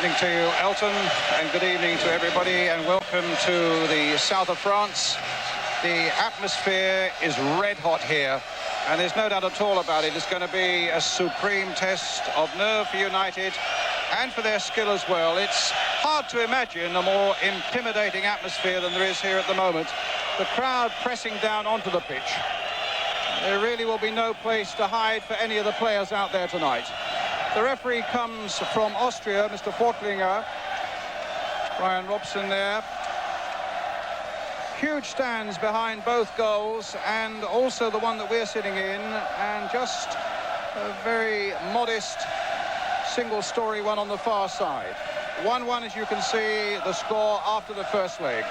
Good evening to you, Elton, and good evening to everybody, and welcome to the south of France. The atmosphere is red hot here, and there's no doubt at all about it. It's going to be a supreme test of nerve for United and for their skill as well. It's hard to imagine a more intimidating atmosphere than there is here at the moment. The crowd pressing down onto the pitch. There really will be no place to hide for any of the players out there tonight. The referee comes from Austria, Mr. Fortlinger. Brian Robson there. Huge stands behind both goals, and also the one that we're sitting in, and just a very modest single-story one on the far side. 1-1, as you can see, the score after the first leg.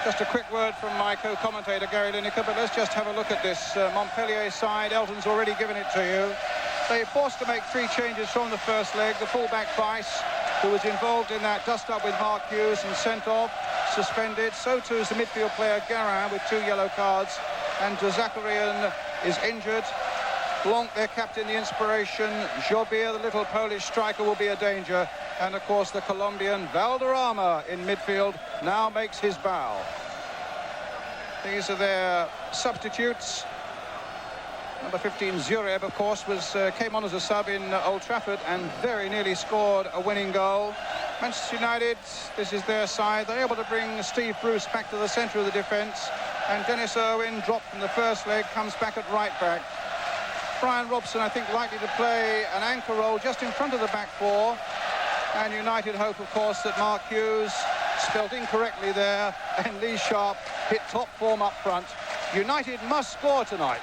Just a quick word from my co-commentator, Gary Lineker, but let's just have a look at this Montpellier side. Elton's already given it to you. They're forced to make 3 changes from the first leg. The full-back Weiss, who was involved in that dust-up with Mark Hughes and sent off, suspended. So too is the midfield player Guerin with 2 yellow cards. And Zakarian is injured. Blanc, their captain, the inspiration. Jobir, the little Polish striker, will be a danger. And, of course, the Colombian Valderrama in midfield now makes his bow. These are their substitutes. Number 15, Zureb, of course, came on as a sub in Old Trafford and very nearly scored a winning goal. Manchester United, this is their side. They're able to bring Steve Bruce back to the centre of the defence. And Dennis Irwin, dropped from the first leg, comes back at right back. Brian Robson, I think, likely to play an anchor role just in front of the back four. And United hope, of course, that Mark Hughes, spelt incorrectly there, and Lee Sharp hit top form up front. United must score tonight.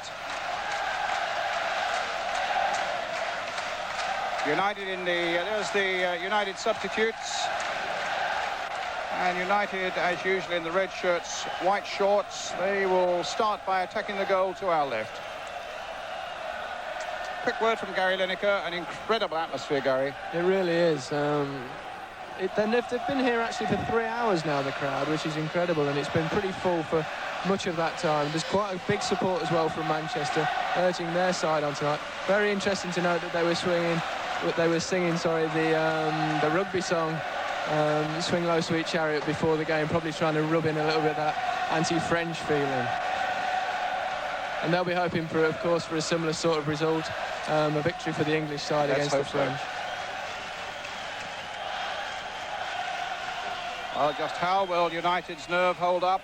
United there's the United substitutes. And United, as usual in the red shirts, white shorts, they will start by attacking the goal to our left. Quick word from Gary Lineker. An incredible atmosphere, Gary. It really is. They've been here actually for 3 hours now, the crowd, which is incredible, and it's been pretty full for much of that time. There's quite a big support as well from Manchester, urging their side on tonight. Very interesting to note that they were singing the rugby song, Swing Low Sweet Chariot, before the game, probably trying to rub in a little bit of that anti-French feeling. And they'll be hoping for, of course, for a similar sort of result, a victory for the English side against the French. Well, just how will United's nerve hold up?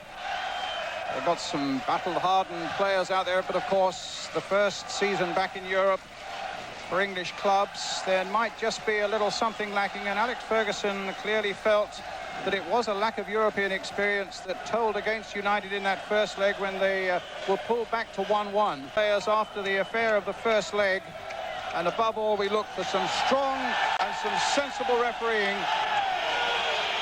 They've got some battle-hardened players out there, but of course, the first season back in Europe for English clubs, there might just be a little something lacking, and Alex Ferguson clearly felt that it was a lack of European experience that told against United in that first leg when they were pulled back to 1-1. Players after the affair of the first leg, and above all, we look for some strong and some sensible refereeing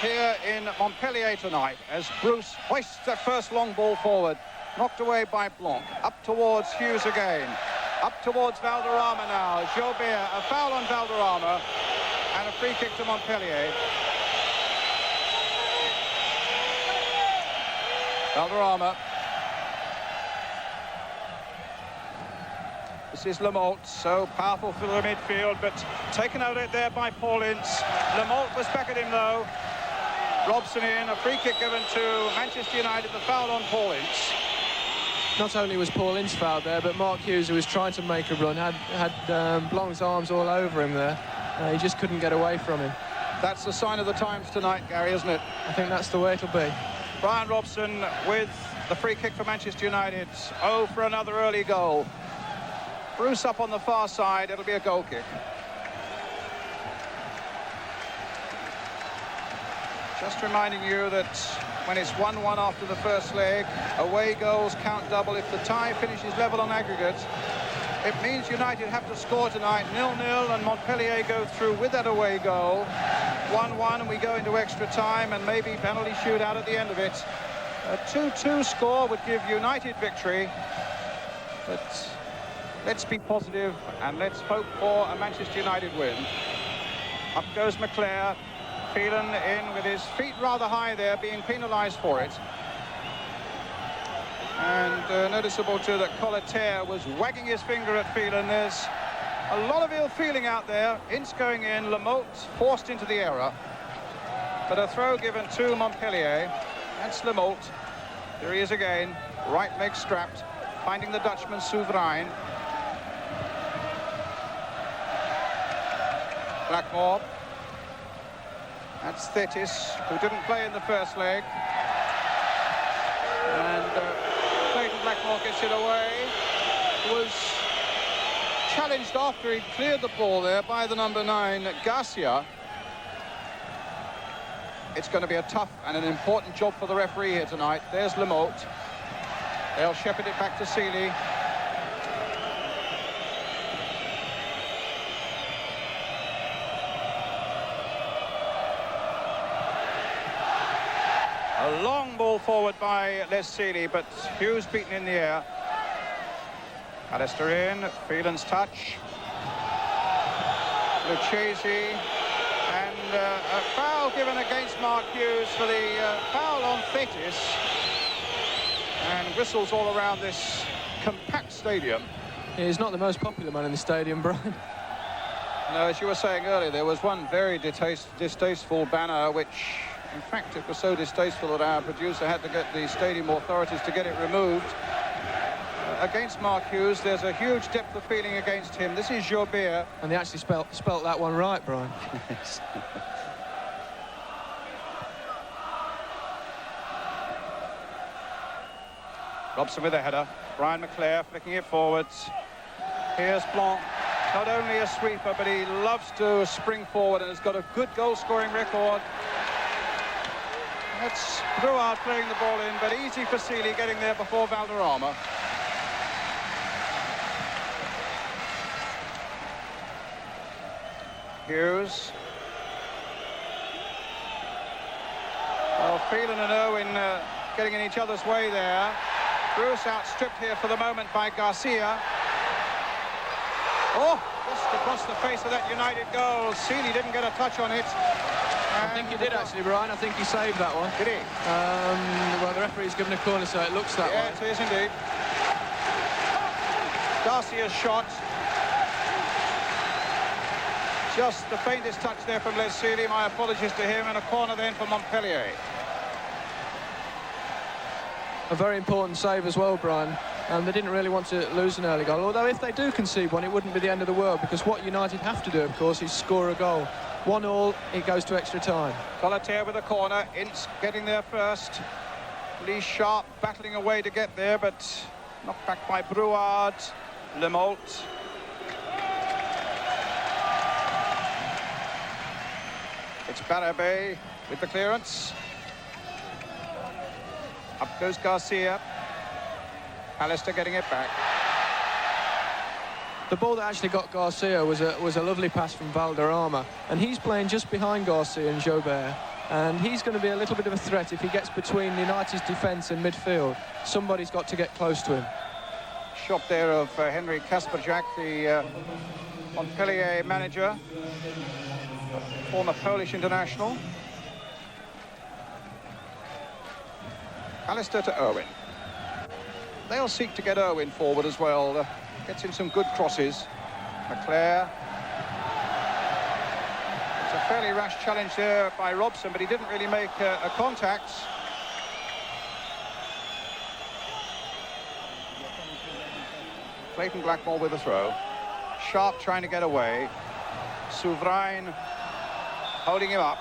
here in Montpellier tonight as Bruce hoists that first long ball forward, knocked away by Blanc, up towards Hughes again, up towards Valderrama now. Jobir, a foul on Valderrama, and a free kick to Montpellier. Valderrama. This is Lamalt, so powerful for the midfield, but taken out it there by Paul Ince. Lamalt was back at him though. Robson in, a free kick given to Manchester United, the foul on Paul Ince. Not only was Paul Ince fouled there, but Mark Hughes, who was trying to make a run, had Blanc's arms all over him there. He just couldn't get away from him. That's the sign of the times tonight, Gary, isn't it? I think that's the way it'll be. Brian Robson with the free kick for Manchester United. Oh, for another early goal. Bruce up on the far side. It'll be a goal kick. Just reminding you that when it's 1-1 after the first leg, away goals count double. If the tie finishes level on aggregate, it means United have to score tonight. 0-0, and Montpellier go through with that away goal. 1-1, and we go into extra time and maybe penalty shootout at the end of it. A 2-2 score would give United victory, but let's be positive and let's hope for a Manchester United win. Up goes McClare. Phelan in with his feet rather high there, being penalised for it. And noticeable too that Colleterre was wagging his finger at Phelan. There's A lot of ill feeling out there. Ince going in, Lamotte forced into the error. But a throw given to Montpellier. That's Lamotte. Here he is again. Right leg strapped. Finding the Dutchman, Souverain. Blackmore. That's Thetis, who didn't play in the first leg. And Clayton Blackmore gets it away. Was challenged after he cleared the ball there by the number 9, Garcia. It's going to be a tough and an important job for the referee here tonight. There's Lamotte. They'll shepherd it back to Seeley. A long ball forward by Les Seeley, but Hughes beaten in the air. Alistair in, Phelan's touch. Lucchesi, and a foul given against Mark Hughes for the foul on Thetis. And whistles all around this compact stadium. He's not the most popular man in the stadium, Brian. No, as you were saying earlier, there was one very distasteful banner, which, in fact, it was so distasteful that our producer had to get the stadium authorities to get it removed. Against Mark Hughes, there's a huge depth of feeling against him. This is Jobert. And they actually spelt that one right, Brian. Yes. Robson with a header. Brian McClare flicking it forwards. Here's Blanc. Not only a sweeper, but he loves to spring forward and has got a good goal-scoring record. That's Brouard playing the ball in, but easy for Seeley getting there before Valderrama. Hughes. Well, Phelan and Irwin getting in each other's way there. Bruce outstripped here for the moment by Garcia. Oh, just across the face of that United goal. Seeley didn't get a touch on it. I think he did actually, Brian. I think he saved that one. Did he? Well, the referee's given a corner, so it looks that way. Yeah, it is indeed. Garcia's shot. Just the faintest touch there from Les Seeley. My apologies to him, and a corner then for Montpellier. A very important save as well, Brian. They didn't really want to lose an early goal, although if they do concede one, it wouldn't be the end of the world, because what United have to do, of course, is score a goal. 1-1, it goes to extra time. Collater with a corner. Ince getting there first. Lee Sharp battling away to get there, but knocked back by Brouard. Lamotte. It's Barabé with the clearance. Up goes Garcia. Alistair getting it back. The ball that actually got Garcia was a lovely pass from Valderrama, and he's playing just behind Garcia and Jobert, and he's going to be a little bit of a threat if he gets between United's defence and midfield. Somebody's got to get close to him. Shot there of Henry Kasperjak, the Montpellier manager, former Polish international. Alistair to Irwin. They'll seek to get Irwin forward as well. Gets him some good crosses. McClare. It's a fairly rash challenge there by Robson, but he didn't really make a contact. Clayton Blackmore with a throw. Sharp trying to get away. Souverain holding him up.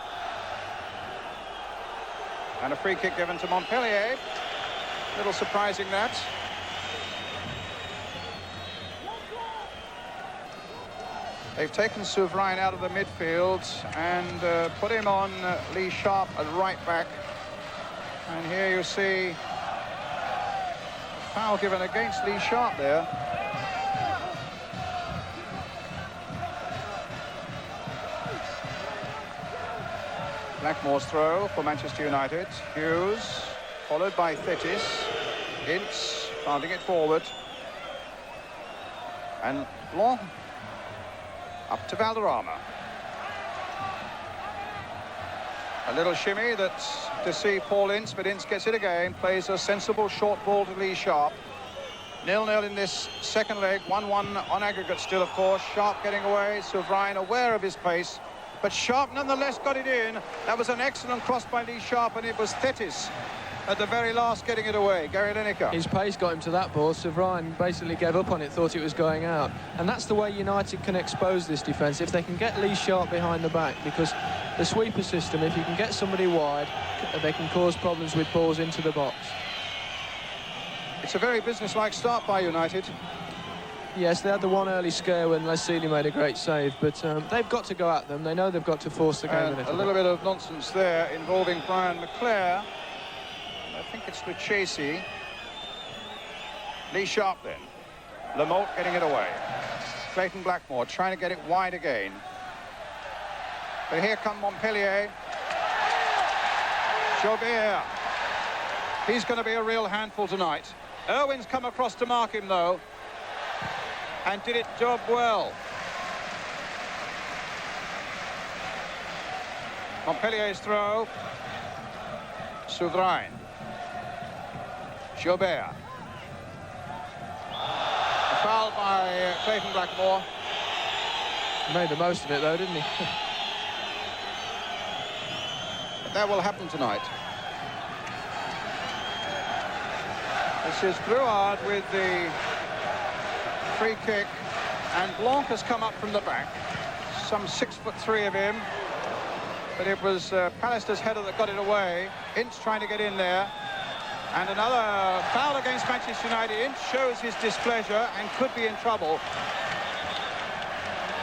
And a free kick given to Montpellier. A little surprising that. They've taken Souverain out of the midfield and put him on Lee Sharp at right back. And here you see a foul given against Lee Sharp there. Blackmore's throw for Manchester United. Hughes, followed by Thetis. Ince, pounding it forward. And Blanc up to Valderrama. A little shimmy that to see Paul Ince, but Ince gets it again. Plays a sensible short ball to Lee Sharp. 0-0 in this second leg, 1-1 on aggregate still, of course. Sharp getting away, Souverain aware of his pace, but Sharp nonetheless got it in. That was an excellent cross by Lee Sharp, and it was Thetis at the very last getting it away, Gary Lineker. His pace got him to that ball. Souverain basically gave up on it, thought it was going out. And that's the way United can expose this defence, if they can get Lee Sharp behind the back, because the sweeper system, if you can get somebody wide, they can cause problems with balls into the box. It's a very business-like start by United. Yes, they had the one early scare when Les Sealey made a great save, but they've got to go at them. They know they've got to force the game a little bit of nonsense there involving Brian McClare. I think it's Lucchesi. Lee Sharp then. Lamont getting it away. Clayton Blackmore trying to get it wide again. But here come Montpellier. Jobert. He's going to be a real handful tonight. Irwin's come across to mark him, though, and did it job well. Montpellier's throw. Souverain. Jobert. A foul by Clayton Blackmore. Made the most of it, though, didn't he? That will happen tonight. This is Bruard with the free kick, and Blanc has come up from the back. Some 6'3" of him, but it was Pallister's header that got it away. Ince trying to get in there, and another foul against Manchester United. Ince shows his displeasure and could be in trouble.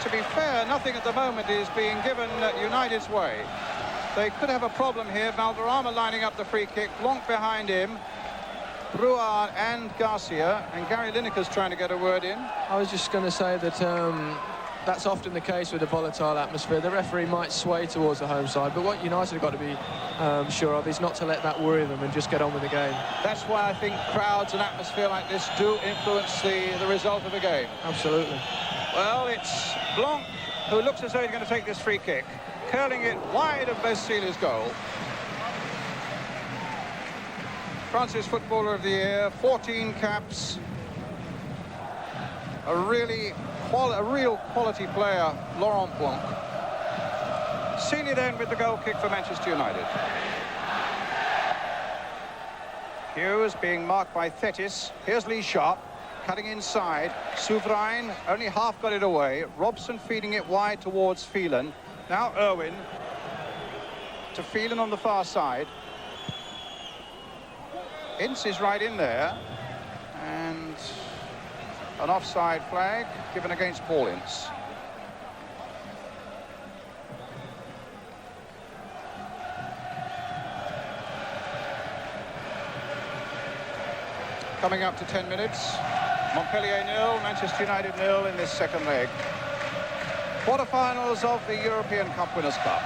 To be fair, nothing at the moment is being given United's way. They could have a problem here. Valderrama lining up the free kick, Blanc behind him, Bruard and Garcia, and Gary Lineker's trying to get a word in. I was just going to say that that's often the case with a volatile atmosphere. The referee might sway towards the home side, but what United have got to be sure of is not to let that worry them and just get on with the game. That's why I think crowds and atmosphere like this do influence the result of the game. Absolutely. Well, it's Blanc who looks as though he's going to take this free kick, curling it wide of Les Sealey's goal. France's Footballer of the Year, 14 caps. A real quality player, Laurent Blanc. Sealey then with the goal kick for Manchester United. Hughes being marked by Thetis. Here's Lee Sharp, cutting inside. Souverain only half got it away. Robson feeding it wide towards Phelan. Now Irwin to Phelan on the far side. Ince is right in there, and an offside flag given against Paul Ince. Coming up to 10 minutes. Montpellier 0, Manchester United 0 in this second leg. Quarterfinals of the European Cup Winners' Cup.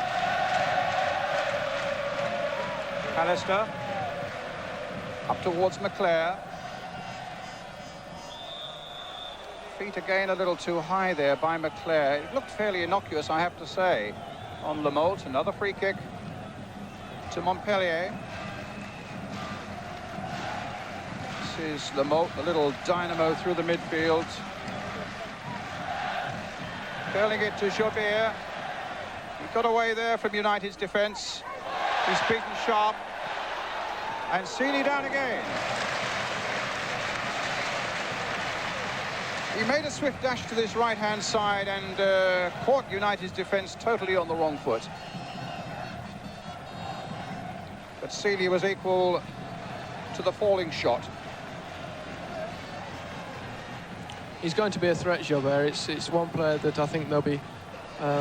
Pallister up towards McClare. Feet again a little too high there by McClare. It looked fairly innocuous, I have to say, on Lamont. Another free kick to Montpellier. This is Lamont, the little dynamo through the midfield. Curling it to Jobert. He got away there from United's defence. He's beaten Sharp. And Sealey down again. He made a swift dash to this right-hand side and caught United's defence totally on the wrong foot. But Sealey was equal to the falling shot. He's going to be a threat, Jobert. It's one player that I think they'll be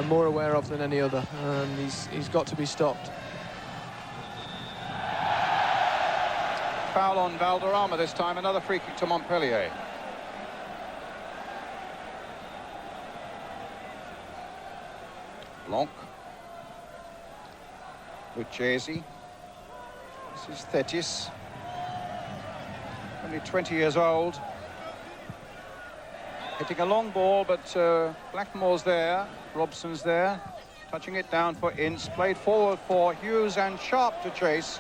more aware of than any other, and he's got to be stopped. Foul on Valderrama this time, another free kick to Montpellier. Blanc. Lucchesi. This is Thetis. Only 20 years old. Hitting a long ball, but Blackmore's there. Robson's there. Touching it down for Ince. Played forward for Hughes and Sharp to chase.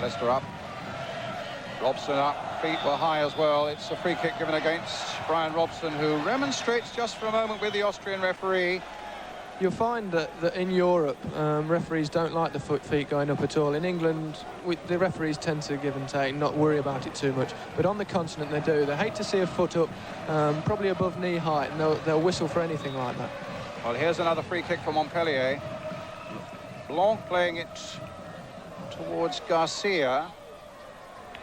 Alistair up. Robson up. Feet were high as well. It's a free kick given against Brian Robson, who remonstrates just for a moment with the Austrian referee. You'll find that in Europe, referees don't like the feet going up at all. In England, the referees tend to give and take, not worry about it too much. But on the continent, they do. They hate to see a foot up, probably above knee height, and they'll whistle for anything like that. Well, here's another free kick for Montpellier. Blanc playing it towards Garcia.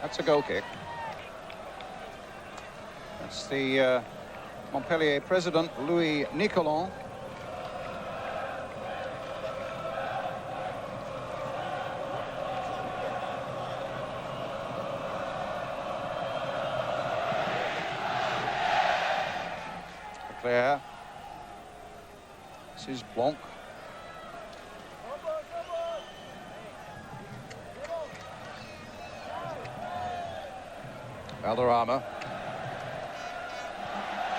That's a goal kick. That's the Montpellier president, Louis Nicolon. Leclerc. This is Blanc. Valderrama.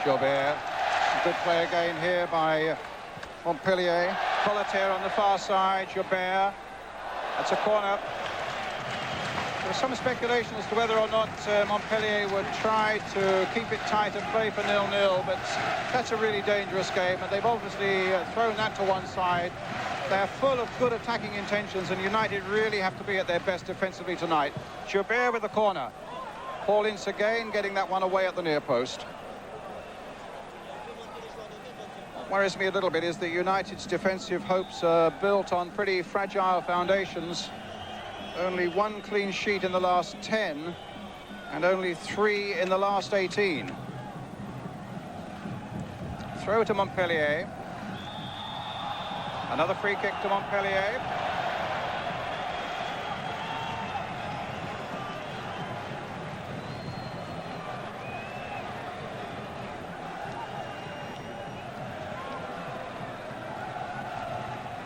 Joubert. Good play again here by Montpellier. Colleter on the far side. Joubert. That's a corner. There was some speculation as to whether or not Montpellier would try to keep it tight and play for 0-0, but that's a really dangerous game, and they've obviously thrown that to one side. They're full of good attacking intentions, and United really have to be at their best defensively tonight. Joubert with the corner. Paul Ince again getting that one away at the near post. What worries me a little bit is that United's defensive hopes are built on pretty fragile foundations. Only one clean sheet in the last 10 and only 3 in the last 18. Throw to Montpellier. Another free kick to Montpellier.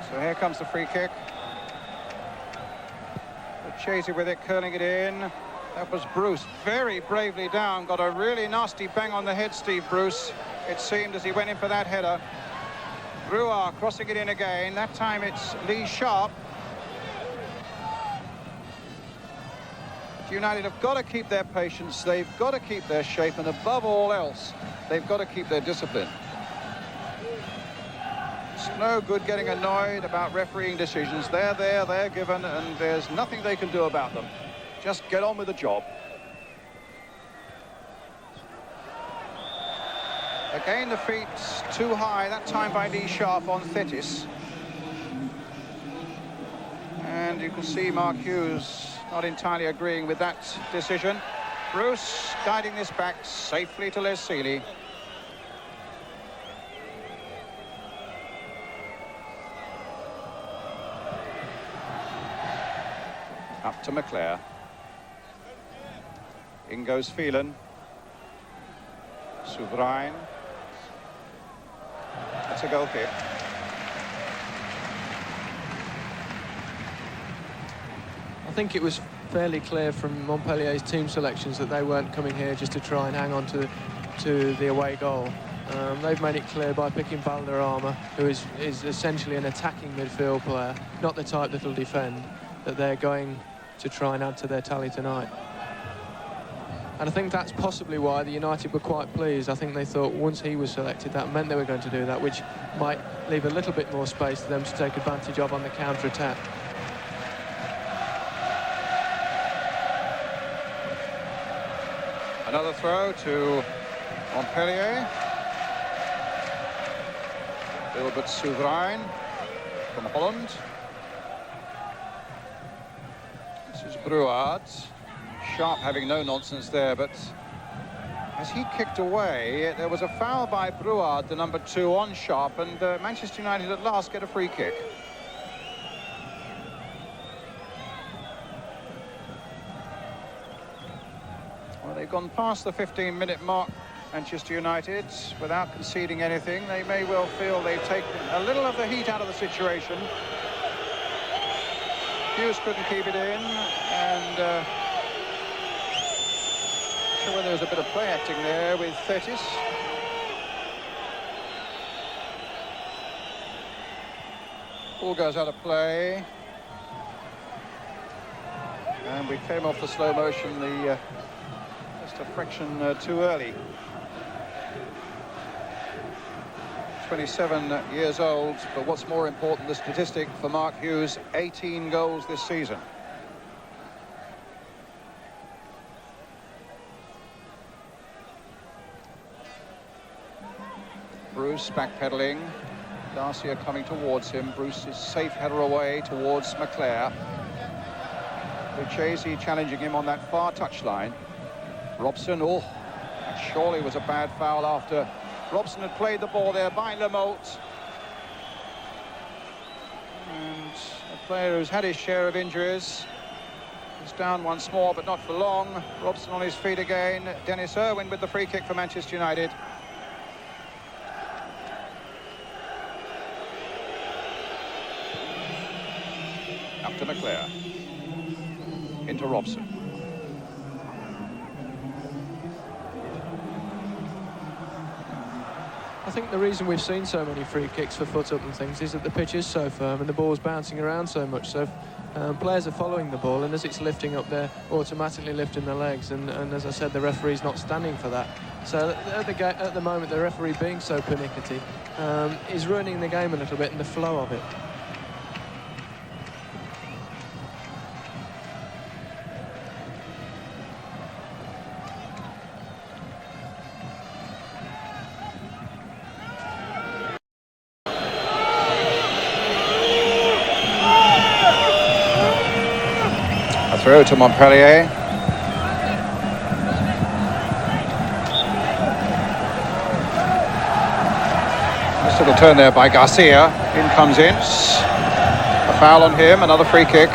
So here comes the free kick. Chasey with it, curling it in. That was Bruce, very bravely down. Got a really nasty bang on the head, Steve Bruce, it seemed, as he went in for that header. Bruard crossing it in again. That time it's Lee Sharp. United have got to keep their patience. They've got to keep their shape. And above all else, they've got to keep their discipline. It's no good getting annoyed about refereeing decisions. They're there, they're given, and there's nothing they can do about them. Just get on with the job. Again, the feet too high, that time by Lee Sharp on Thetis. And you can see Mark Hughes not entirely agreeing with that decision. Bruce guiding this back safely to Les Sealy. Up to McClare. In goes Phelan. Souverain. That's a goal kick. I think it was fairly clear from Montpellier's team selections that they weren't coming here just to try and hang on to the away goal. They've made it clear by picking Valderrama, who is essentially an attacking midfield player, not the type that'll defend, that they're going to try and add to their tally tonight. And I think that's possibly why the United were quite pleased. I think they thought once he was selected, that meant they were going to do that, which might leave a little bit more space for them to take advantage of on the counter-attack. Another throw to Montpellier. Wilbert Souverain from Holland. This is Bruard. Sharp having no nonsense there, but as he kicked away, there was a foul by Bruard, the number 2, on Sharp, and Manchester United at last get a free kick. Well, they've gone past the 15-minute mark, Manchester United, without conceding anything. They may well feel they've taken a little of the heat out of the situation. Hughes couldn't keep it in, and whether there was a bit of play acting there with Thetis. Ball goes out of play. And we came off the slow motion just a fraction too early. 27 years old, but what's more important, the statistic for Mark Hughes, 18 goals this season. Bruce backpedaling, Garcia coming towards him. Bruce is safe header away towards McClare. Lucchesi challenging him on that far touchline. Robson, oh, that surely was a bad foul after Robson had played the ball there by Lamotte. And a player who's had his share of injuries is down once more, but not for long. Robson on his feet again. Dennis Irwin with the free kick for Manchester United. Up to McClare. Into Robson. I think the reason we've seen so many free kicks for foot-up and things is that the pitch is so firm and the ball's bouncing around so much. So players are following the ball, and as it's lifting up, they're automatically lifting their legs. And as I said, the referee's not standing for that. So at the moment, the referee being so pernickety is ruining the game a little bit and the flow of it. Throw to Montpellier. Nice little turn there by Garcia. In comes Ince. A foul on him, another free kick.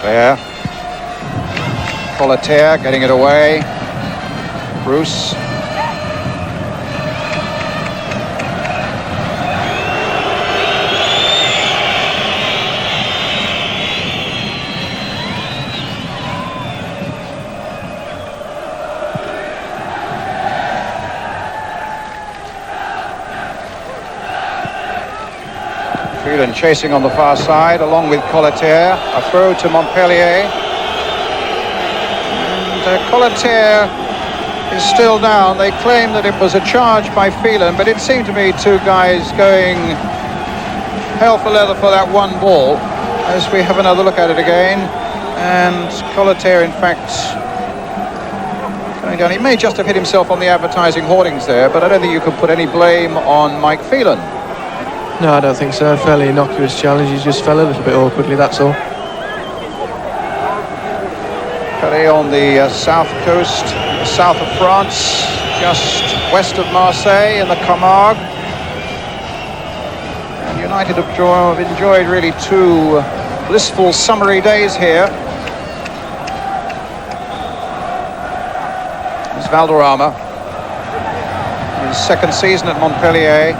There. Colater getting it away. Bruce. Phelan chasing on the far side along with Colater. A throw to Montpellier. Colater is still down. They claim that it was a charge by Phelan, but it seemed to me two guys going hell for leather for that one ball. As we have another look at it again, and Colater in fact going down. He may just have hit himself on the advertising hoardings there, but I don't think you could put any blame on Mike Phelan. No, I don't think so. A fairly innocuous challenge. He just fell a little bit awkwardly, that's all. On the south coast, south of France, just west of Marseille in the Camargue. And United have enjoyed really two blissful summery days here. There's Valderrama, his second season at Montpellier.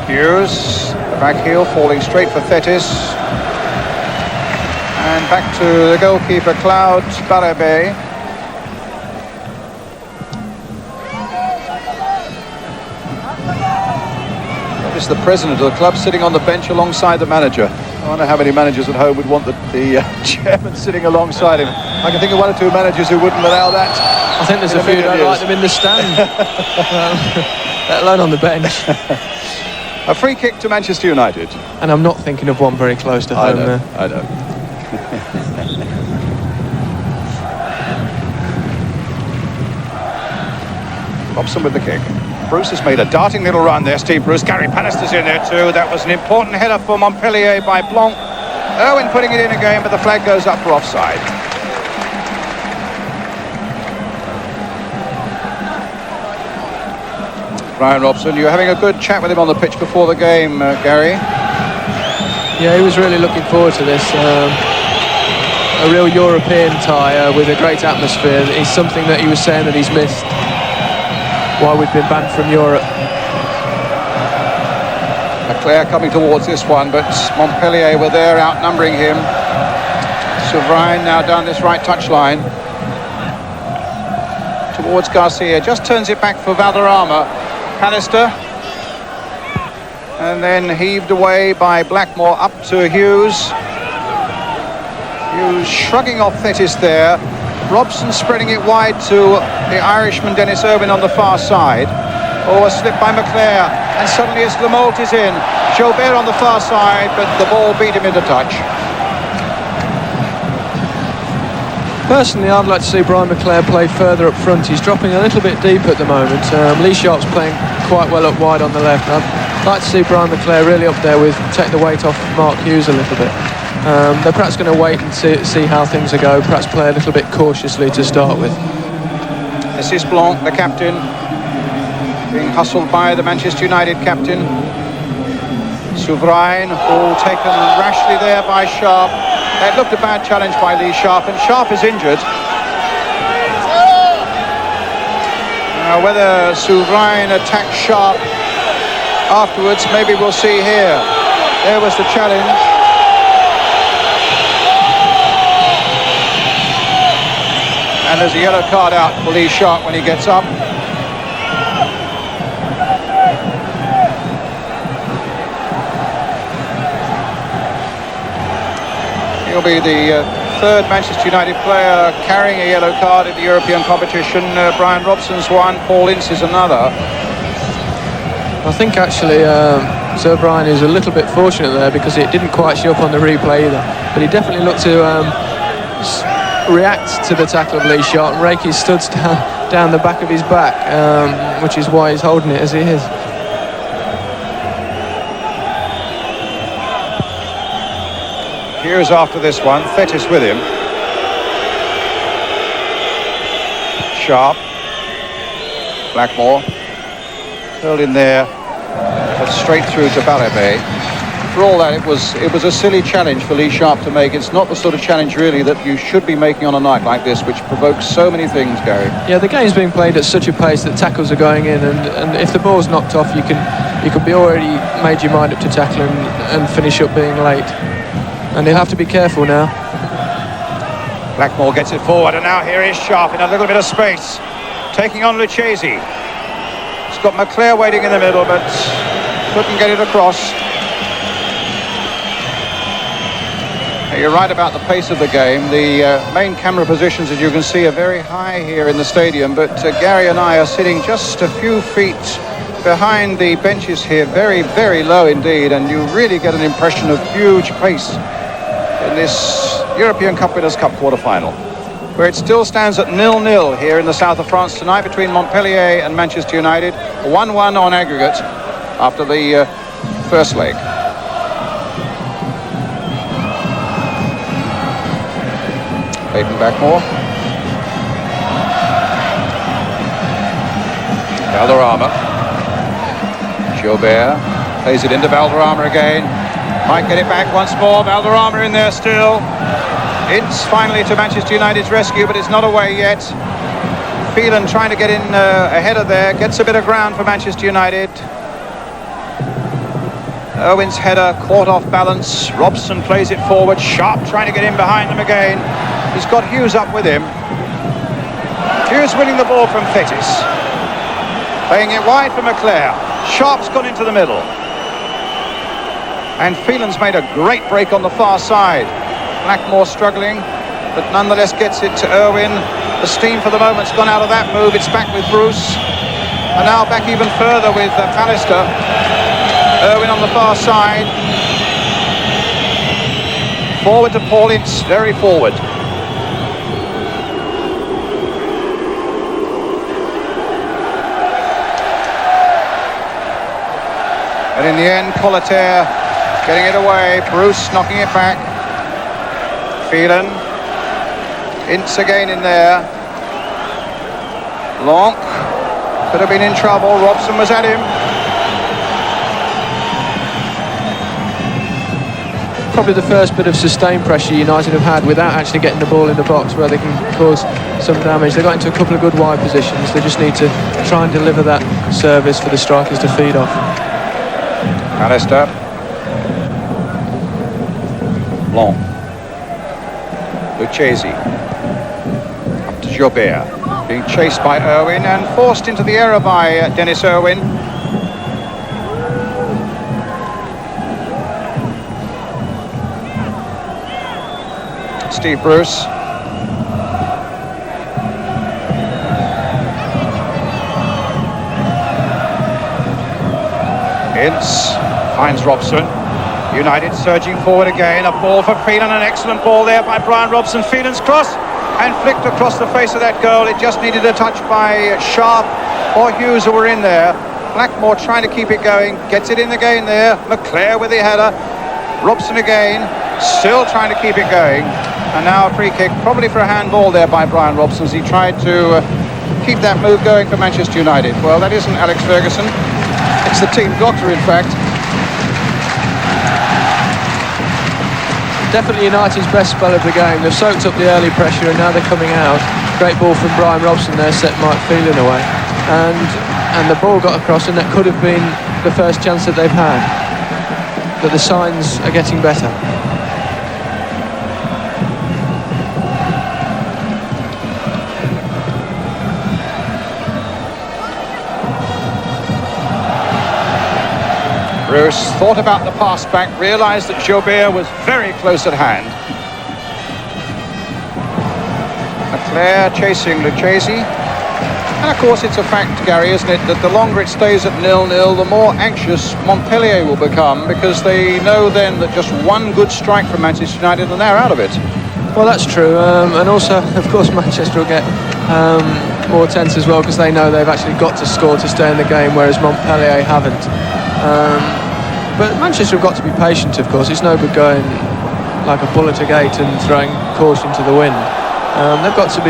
Hughes, the back heel falling straight for Thetis. And back to the goalkeeper, Claude Barabé. This is the president of the club sitting on the bench alongside the manager. I wonder how many managers at home would want the chairman sitting alongside him. I can think of one or two managers who wouldn't allow that. I think there's a few who don't like them in the stand, let alone on the bench. A free kick to Manchester United. And I'm not thinking of one very close to home there. I know. Robson with the kick. Bruce has made a darting little run there. Steve Bruce. Gary Pallister's in there too. That was an important header for Montpellier by Blanc. Irwin putting it in again, but the flag goes up for offside. Brian Robson, you were having a good chat with him on the pitch before the game, Gary. Yeah, he was really looking forward to this. A real European tie with a great atmosphere is something that he was saying that he's missed while we've been banned from Europe. Leclerc coming towards this one, but Montpellier were there outnumbering him. Souverain now down this right touchline towards Garcia, just turns it back for Valderrama. Pallister, and then heaved away by Blackmore up to Hughes. Hughes shrugging off Thetis there. Robson spreading it wide to the Irishman Dennis Irwin on the far side. Oh, a slip by McClare, and suddenly it's Lemoult is in. Jobert on the far side, but the ball beat him into touch. Personally, I'd like to see Brian McClare play further up front. He's dropping a little bit deep at the moment. Lee Sharp's playing quite well up wide on the left. I'd like to see Brian McClare really up there with take the weight off Mark Hughes a little bit. They're perhaps going to wait and see how things are going. Perhaps play a little bit cautiously to start with. This is Blanc, the captain, being hustled by the Manchester United captain. Souverain, all taken rashly there by Sharp. It looked a bad challenge by Lee Sharp, and Sharp is injured. Now, whether Souverain attacks Sharp afterwards, maybe we'll see here. There was the challenge. And there's a yellow card out for Lee Sharp when he gets up. He'll be the third Manchester United player carrying a yellow card in the European competition. Brian Robson's one, Paul Ince is another. I think actually Sir Brian is a little bit fortunate there because it didn't quite show up on the replay either. But he definitely looked to react to the tackle of Lee Sharp and rake his studs down the back of his back, which is why he's holding it as he is. Here's after this one, Thetis with him. Sharp. Blackmore. Hurled in there, but straight through to Barabé. For all that, it was a silly challenge for Lee Sharp to make. It's not the sort of challenge really that you should be making on a night like this, which provokes so many things, Gary. Yeah, the game's being played at such a pace that tackles are going in, and if the ball's knocked off, you can be already made your mind up to tackle and finish up being late. And he'll have to be careful now. Blackmore gets it forward, and now here is Sharp in a little bit of space, taking on Lucchesi. He's got McClare waiting in the middle, but couldn't get it across. You're right about the pace of the game. The main camera positions, as you can see, are very high here in the stadium, but Gary and I are sitting just a few feet behind the benches here, very, very low indeed, and you really get an impression of huge pace in this European Cup Winners' Cup quarter-final, where it still stands at 0-0 here in the south of France tonight between Montpellier and Manchester United, 1-1 on aggregate after the first leg. Clayton Blackmore. Valderrama. Jobert plays it into Valderrama again. Might get it back once more. Valderrama in there still. Ince finally to Manchester United's rescue, but it's not away yet. Phelan trying to get in ahead of there. Gets a bit of ground for Manchester United. Irwin's header caught off balance. Robson plays it forward. Sharp trying to get in behind them again. He's got Hughes up with him. Hughes winning the ball from Thetis. Playing it wide for McClare. Sharp's gone into the middle. And Phelan's made a great break on the far side. Blackmore struggling, but nonetheless gets it to Irwin. The steam for the moment's gone out of that move. It's back with Bruce. And now back even further with Pallister. Irwin on the far side. Forward to Paul Ince, very forward. And in the end, Colataire getting it away. Bruce knocking it back. Phelan. Ince again in there. Blanc could have been in trouble. Robson was at him. Probably the first bit of sustained pressure United have had without actually getting the ball in the box where they can cause some damage. They got into a couple of good wide positions. They just need to try and deliver that service for the strikers to feed off. Alistair. Blanc. Lucchesi. Up to Jobert. Being chased by Irwin and forced into the error by Dennis Irwin. Steve Bruce. Ince finds Robson. United surging forward again. A ball for Phelan, an excellent ball there by Brian Robson. Phelan's cross and flicked across the face of that goal. It just needed a touch by Sharp or Hughes, who were in there. Blackmore trying to keep it going, gets it in again there. McClare with the header. Robson again, still trying to keep it going. And now a free kick, probably for a handball there by Brian Robson, as he tried to keep that move going for Manchester United. Well, that isn't Alex Ferguson. It's the team doctor, in fact. Definitely United's best spell of the game. They've soaked up the early pressure and now they're coming out. Great ball from Brian Robson there, set Mike Phelan away. And the ball got across, and that could have been the first chance that they've had. But the signs are getting better. Bruce thought about the pass back, realised that Jobert was very close at hand. McClare chasing Lucchesi. And of course it's a fact, Gary, isn't it, that the longer it stays at 0-0, the more anxious Montpellier will become, because they know then that just one good strike from Manchester United and they're out of it. Well, that's true. And also, of course, Manchester will get more tense as well, because they know they've actually got to score to stay in the game, whereas Montpellier haven't. But Manchester have got to be patient, of course. It's no good going like a bull at a gate and throwing caution to the wind. They've got to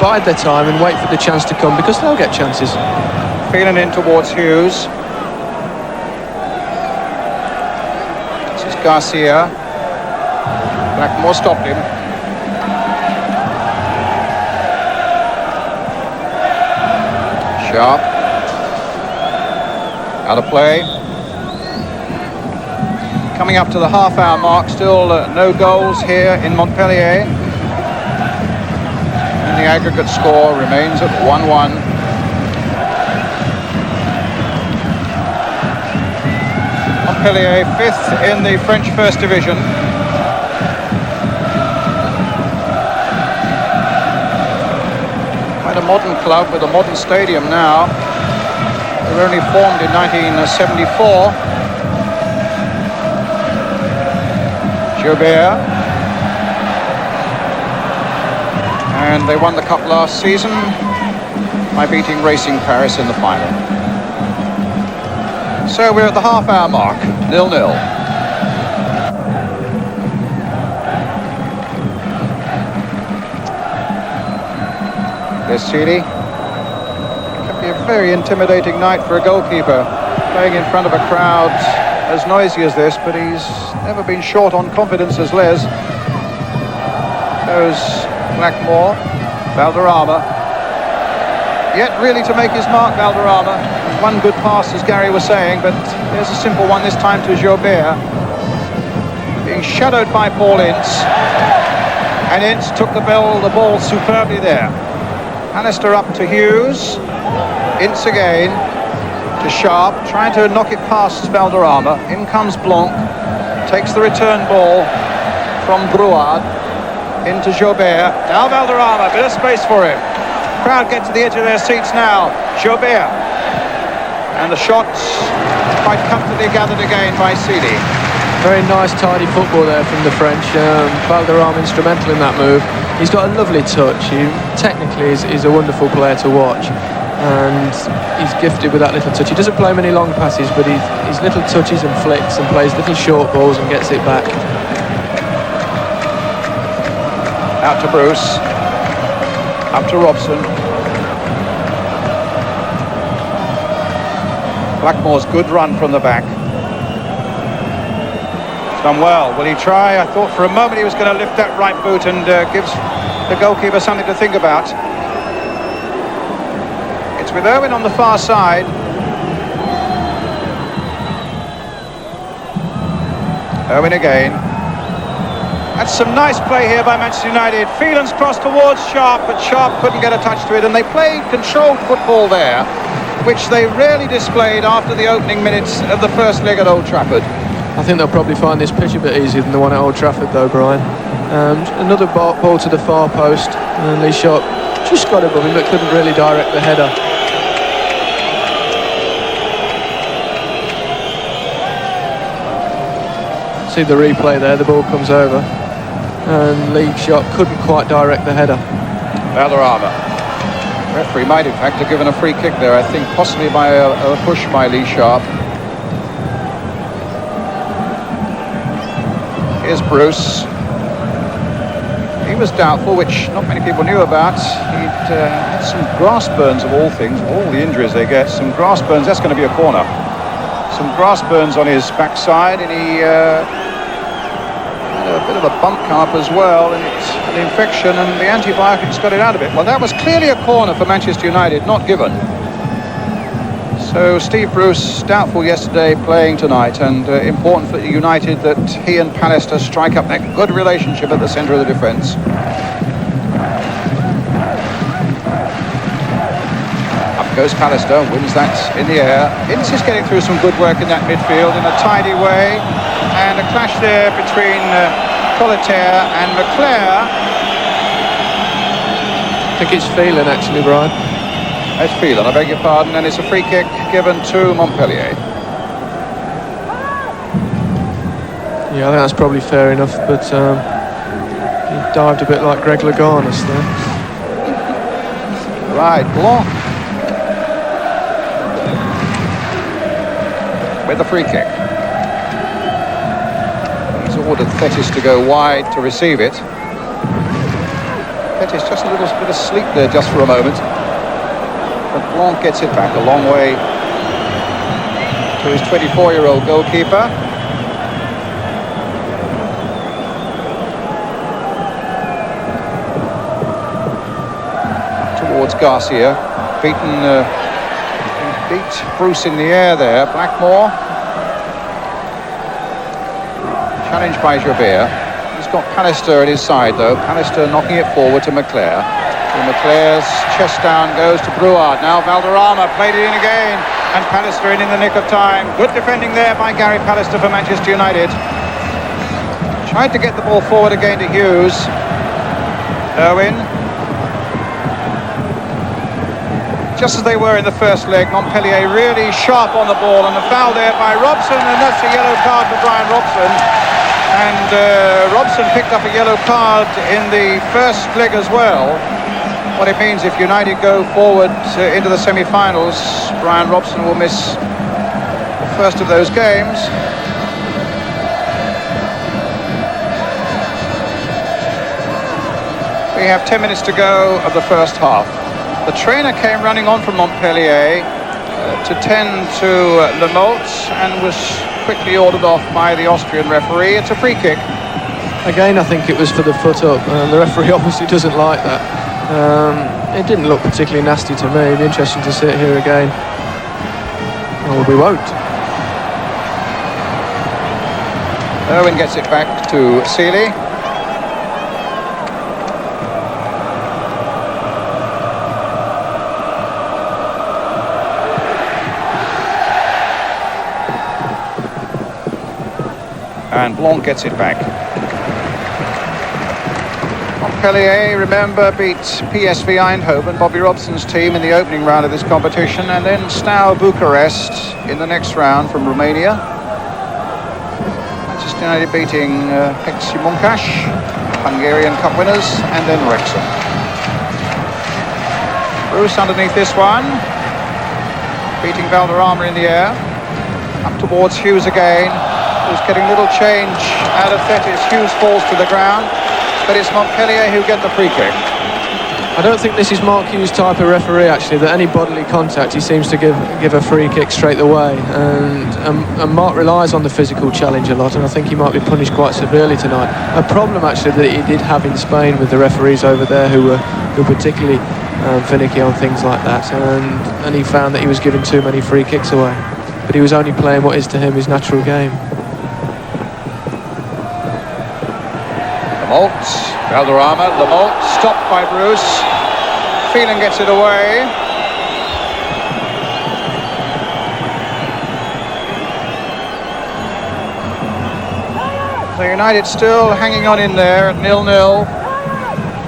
bide their time and wait for the chance to come, because they'll get chances. Feeling in towards Hughes. This is Garcia. Blackmore stopped him. Sharp. Out of play. Coming up to the half-hour mark, still no goals here in Montpellier. And the aggregate score remains at 1-1. Montpellier, 5th in the French First Division. Quite a modern club with a modern stadium now. They were only formed in 1974. Jobert. And they won the cup last season by beating Racing Paris in the final. So we're at the half-hour mark, 0-0. Lesili. Could be a very intimidating night for a goalkeeper, playing in front of a crowd as noisy as this, but he's never been short on confidence as Les. Goes Blackmore, Valderrama. Yet really to make his mark, Valderrama. One good pass, as Gary was saying, but there's a simple one this time to Jobert. Being shadowed by Paul Ince. And Ince took the ball superbly there. Alistair up to Hughes. Ince again to Sharp, trying to knock it past Valderrama. In comes Blanc, takes the return ball from Brouard into Jobert. Now Valderrama, bit of space for him. Crowd get to the edge of their seats now. Jobert. And the shots quite comfortably gathered again by Seeley. Very nice, tidy football there from the French. Valderrama instrumental in that move. He's got a lovely touch. He technically is a wonderful player to watch. And he's gifted with that little touch. He doesn't play many long passes, but he's little touches and flicks and plays little short balls and gets it back. Out to Bruce. Up to Robson. Blackmore's good run from the back. Done well. Will he try? I thought for a moment he was going to lift that right boot and gives the goalkeeper something to think about. It's with Irwin on the far side. Owen again. That's some nice play here by Manchester United. Phelan's cross towards Sharp, but Sharp couldn't get a touch to it, and they played controlled football there, which they rarely displayed after the opening minutes of the first leg at Old Trafford. I think they'll probably find this pitch a bit easier than the one at Old Trafford, though, Brian. Another ball to the far post, and Lee Sharp just got above him, but couldn't really direct the header. See the replay there, the ball comes over, and Lee Sharp couldn't quite direct the header. Valderrama. Referee might in fact have given a free kick there, I think, possibly by a push by Lee Sharp. Here's Bruce. He was doubtful, which not many people knew about. He'd had some grass burns, of all things, of all the injuries they get. Some grass burns, that's going to be a corner. Some grass burns on his backside, and he had a bit of a bump come up as well, and it's an infection, and the antibiotics got it out of it. Well, that was clearly a corner for Manchester United, not given. So Steve Bruce, doubtful yesterday, playing tonight, and important for United that he and Pallister strike up that good relationship at the centre of the defence. Up goes Pallister, wins that in the air. Ince is getting through some good work in that midfield in a tidy way, and a clash there between Coletaire and McClare. I think it's Phelan, actually, Brian. It's Phelan, I beg your pardon, and it's a free kick given to Montpellier. Yeah, I think that's probably fair enough, but he dived a bit like Greg Louganis there. Right, Blanc with the free kick. He's ordered Thetis to go wide to receive it. Thetis just a little bit of sleep there just for a moment. But Blanc gets it back a long way to his 24-year-old goalkeeper. Towards Garcia. Beat Bruce in the air there. Blackmore. Challenged by Javert. He's got Pallister at his side, though. Pallister knocking it forward to McClare. McClare's chest down goes to Brouard. Now Valderrama played it in again, and Pallister in the nick of time. Good defending there by Gary Pallister for Manchester United. Tried to get the ball forward again to Hughes. Irwin. Just as they were in the first leg, Montpellier really sharp on the ball, and the foul there by Robson, and that's a yellow card for Brian Robson. And Robson picked up a yellow card in the first leg as well. What it means, if United go forward into the semi-finals, Brian Robson will miss the first of those games. We have 10 minutes to go of the first half. The trainer came running on from Montpellier to tend to Le Maltz, and was quickly ordered off by the Austrian referee. It's a free kick. Again, I think it was for the foot up. The referee obviously doesn't like that. It didn't look particularly nasty to me. It'd be interesting to see it here again. Well, we won't. Irwin gets it back to Seeley. And Blanc gets it back. Montpellier, remember, beat PSV Eindhoven, Bobby Robson's team, in the opening round of this competition, and then Steaua Bucharest in the next round from Romania. Manchester United beating Pexi Munkash, Hungarian Cup winners, and then Wrexham. Bruce underneath this one, beating Valderrama in the air. Up towards Hughes again, who's getting little change out of Thetis. Hughes falls to the ground, but it's Montpellier who get the free kick. I don't think this is Mark Hughes' type of referee, actually, that any bodily contact he seems to give a free kick straight away, and Mark relies on the physical challenge a lot, and I think he might be punished quite severely tonight. A problem actually that he did have in Spain with the referees over there who were particularly finicky on things like that, and he found that he was giving too many free kicks away, but he was only playing what is to him his natural game. Lamalt, Valderrama, Lamalt, stopped by Bruce. Phelan gets it away. So United still hanging on in there at 0-0.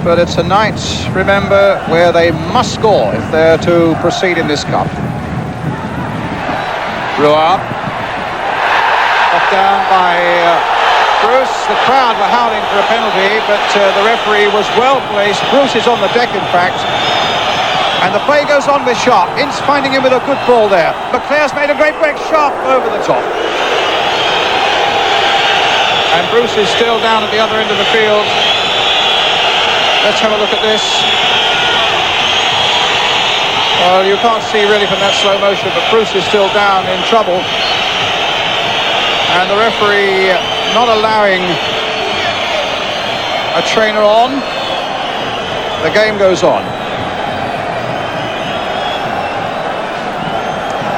But it's a night, remember, where they must score if they're to proceed in this cup. Brewer. Off down by Bruce. The crowd were howling for a penalty, but the referee was well placed. Bruce is on the deck, in fact. And the play goes on with Sharp. Ince finding him with a good ball there. McClare's made a great break. Sharp over the top. And Bruce is still down at the other end of the field. Let's have a look at this. Well, you can't see really from that slow motion, but Bruce is still down in trouble. And the referee not allowing a trainer on. The game goes on.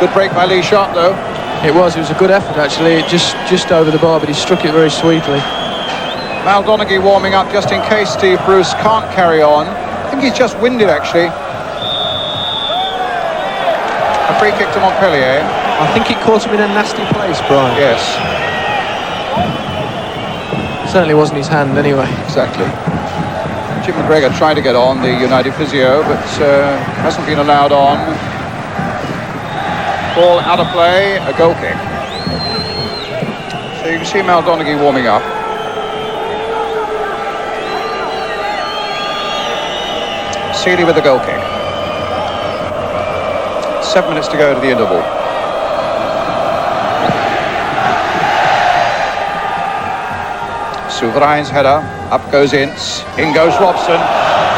Good break by Lee Sharp, though. It was a good effort, actually. Just over the bar, but he struck it very sweetly. Mal Donaghy warming up just in case Steve Bruce can't carry on. I think he's just winded, actually. A free kick to Montpellier. I think it caught him in a nasty place, Brian. Yes. Certainly wasn't his hand, anyway. Exactly. Jim McGregor tried to get on, the United physio, but hasn't been allowed on. Ball out of play, a goal kick. So you can see Mal Donaghy warming up. Seeley with the goal kick. 7 minutes to go to the interval. Souverain's header. Up goes Ince. In goes Robson.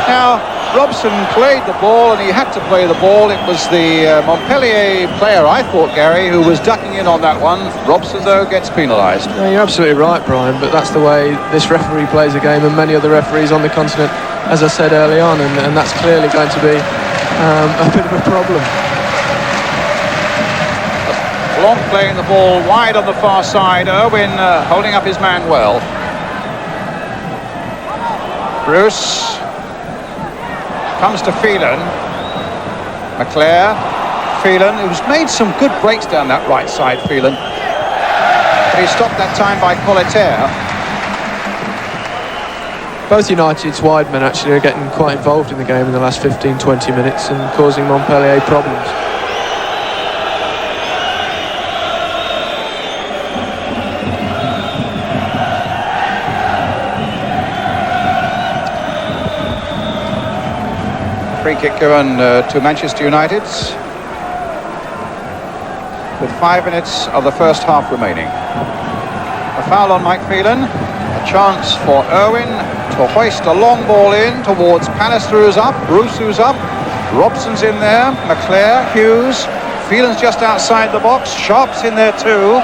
Now, Robson played the ball, and he had to play the ball. It was the Montpellier player, I thought, Gary, who was ducking in on that one. Robson, though, gets penalised. No, you're absolutely right, Brian, but that's the way this referee plays a game, and many other referees on the continent, as I said early on, and that's clearly going to be a bit of a problem. Long playing the ball wide on the far side. Irwin holding up his man well. Bruce comes to Phelan. McClare. Phelan, who's made some good breaks down that right side, Phelan. But he's stopped that time by Colleterre. Both United's wide men actually are getting quite involved in the game in the last 15-20 minutes and causing Montpellier problems. Free kick given to Manchester United with 5 minutes of the first half remaining. A foul on Mike Phelan. A chance for Irwin to hoist a long ball in towards Pallister, who's up, Bruce, who's up, Robson's in there, McClare, Hughes, Phelan's just outside the box, Sharp's in there too.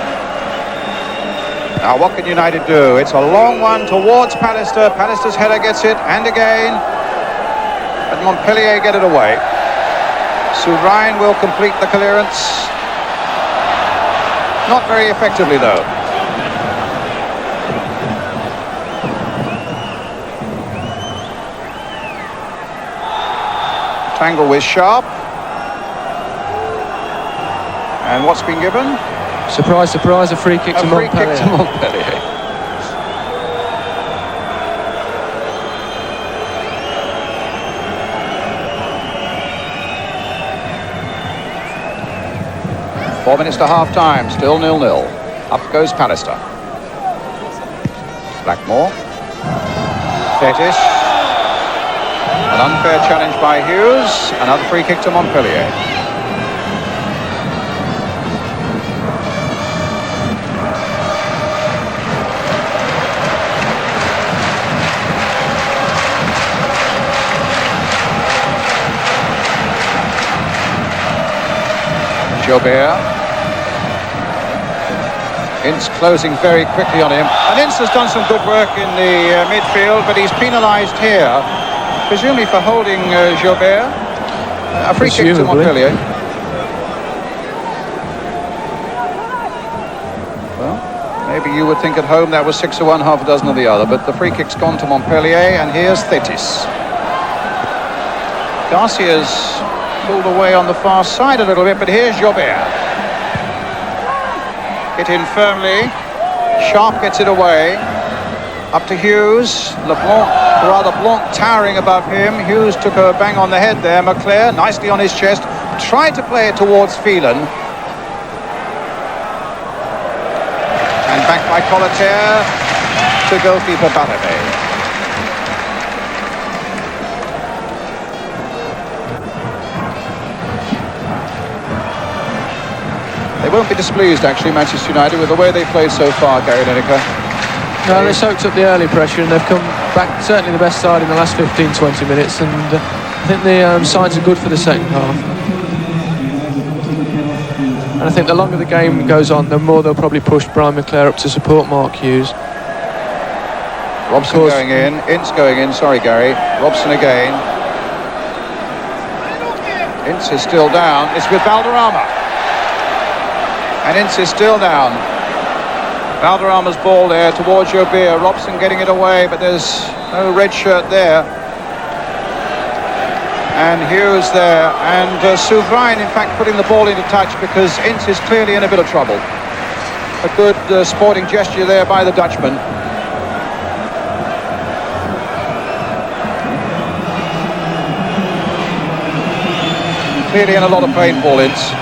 Now what can United do? It's a long one towards Pallister. Pallister's header gets it, and again. But Montpellier get it away. Souverain will complete the clearance. Not very effectively, though. Tangle with Sharp. And what's been given? Surprise, surprise, a free kick to Montpellier. A free kick to Montpellier. Four minutes to half-time, still 0-0. Up goes Pallister. Blackmore. Fetish. An unfair challenge by Hughes. Another free kick to Montpellier. Jobert. Ince closing very quickly on him. And Ince has done some good work in the midfield, but he's penalised here, presumably for holding Jobert. A free kick to Montpellier. Well, maybe you would think at home that was 6 of one, half a dozen of the other. But the free kick's gone to Montpellier, and here's Thetis. Garcia's pulled away on the far side a little bit, but here's Jobert. Hit in firmly. Sharp gets it away. Up to Hughes. LeBlanc, rather Blanc towering above him. Hughes took a bang on the head there. Leclerc nicely on his chest. Tried to play it towards Phelan. And back by Colleterre to goalkeeper Barabé. They won't be displeased, actually, Manchester United, with the way they've played so far, Gary Lineker. No, they soaked up the early pressure and they've come back, certainly the best side in the last 15-20 minutes, and I think the signs are good for the second half. And I think the longer the game goes on, the more they'll probably push Brian Leclerc up to support Mark Hughes. Robson going in, Ince going in, sorry Gary, Robson again. Ince is still down, it's with Valderrama. And Ince is still down. Valderrama's ball there towards Jobert. Robson getting it away, but there's no red shirt there. And Hughes there. And Souverain, in fact, putting the ball into touch because Ince is clearly in a bit of trouble. A good sporting gesture there by the Dutchman. Clearly in a lot of pain, Paul Ince.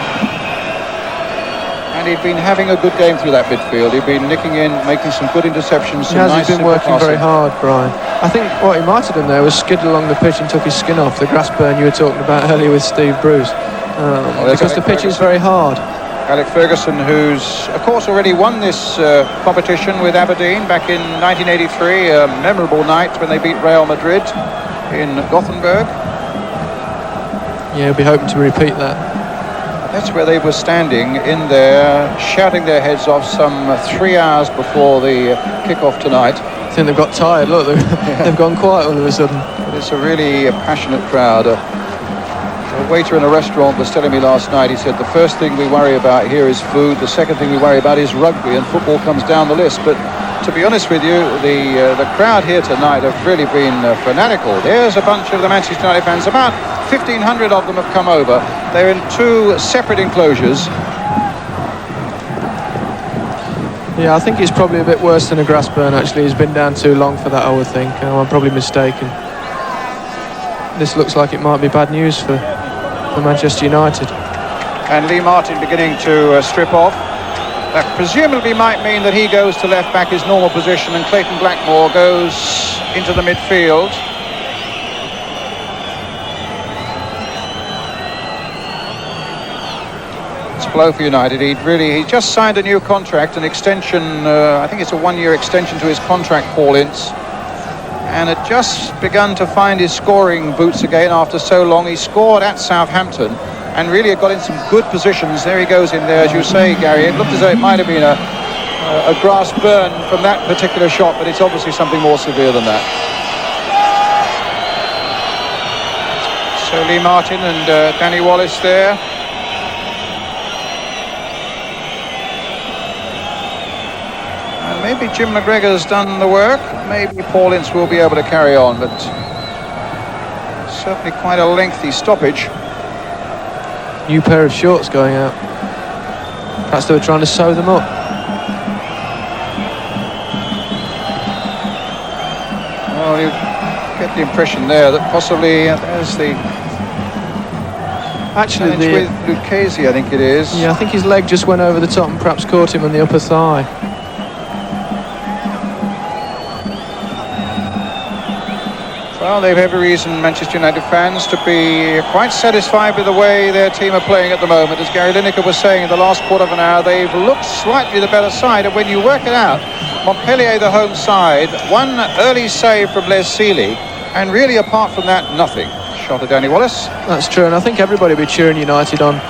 And he'd been having a good game through that midfield. He'd been nicking in, making some good interceptions. He's been working very hard, Brian. I think what he might have done there was skid along the pitch and took his skin off, the grass burn you were talking about earlier with Steve Bruce. Because the pitch is very hard. Alec Ferguson, who's, of course, already won this competition with Aberdeen back in 1983, a memorable night when they beat Real Madrid in Gothenburg. Yeah, he'll be hoping to repeat that. That's where they were standing in there, shouting their heads off some 3 hours before the kick-off tonight. I think they've got tired, look, they've gone quiet all of a sudden. But it's a really passionate crowd. A waiter in a restaurant was telling me last night, he said, the first thing we worry about here is food, the second thing we worry about is rugby, and football comes down the list. But to be honest with you, the crowd here tonight have really been fanatical. There's a bunch of the Manchester United fans, about 1,500 of them have come over. They're in 2 separate enclosures. Yeah, I think it's probably a bit worse than a grass burn, actually. He's been down too long for that, I would think. I'm probably mistaken. This looks like it might be bad news for Manchester United. And Lee Martin beginning to strip off. That presumably might mean that he goes to left back, his normal position, and Clayton Blackmore goes into the midfield. It's a blow for United. He just signed a new contract, an extension, I think it's a 1-year extension to his contract, Paul Ince. And had just begun to find his scoring boots again after so long. He scored at Southampton and really had got in some good positions. There he goes in there, as you say, Gary. It looked as though it might have been a grass burn from that particular shot, but it's obviously something more severe than that. So Lee Martin and Danny Wallace there. And maybe Jim McGregor's done the work. Maybe Paul Ince will be able to carry on, but certainly quite a lengthy stoppage. New pair of shorts going out. Perhaps they were trying to sew them up. Well, you get the impression there that possibly there's the Actually, with Lucchese, I think it is. Yeah, I think his leg just went over the top and perhaps caught him on the upper thigh. Well, they've every reason, Manchester United fans, to be quite satisfied with the way their team are playing at the moment. As Gary Lineker was saying in the last quarter of an hour, they've looked slightly the better side, and when you work it out, Montpellier, the home side, one early save from Les Sealy, and really apart from that, nothing. Shot at Danny Wallace. That's true, and I think everybody will be cheering United on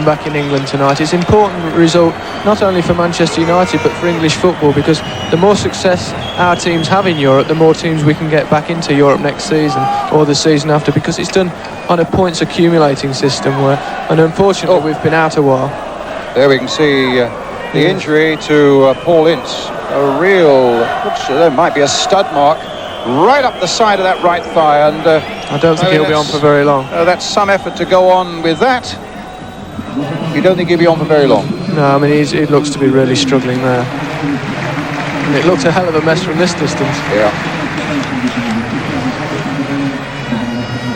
back in England tonight. It's an important result, not only for Manchester United, but for English football, because the more success our teams have in Europe, the more teams we can get back into Europe next season, or the season after, because it's done on a points accumulating system, and unfortunately we've been out a while. There we can see The injury to Paul Ince, a real, there might be a stud mark right up the side of that right thigh, and I don't think he'll be on for very long. That's some effort to go on with that. You don't think he'll be on for very long? No, I mean, he looks to be really struggling there. And it looked a hell of a mess from this distance. Yeah.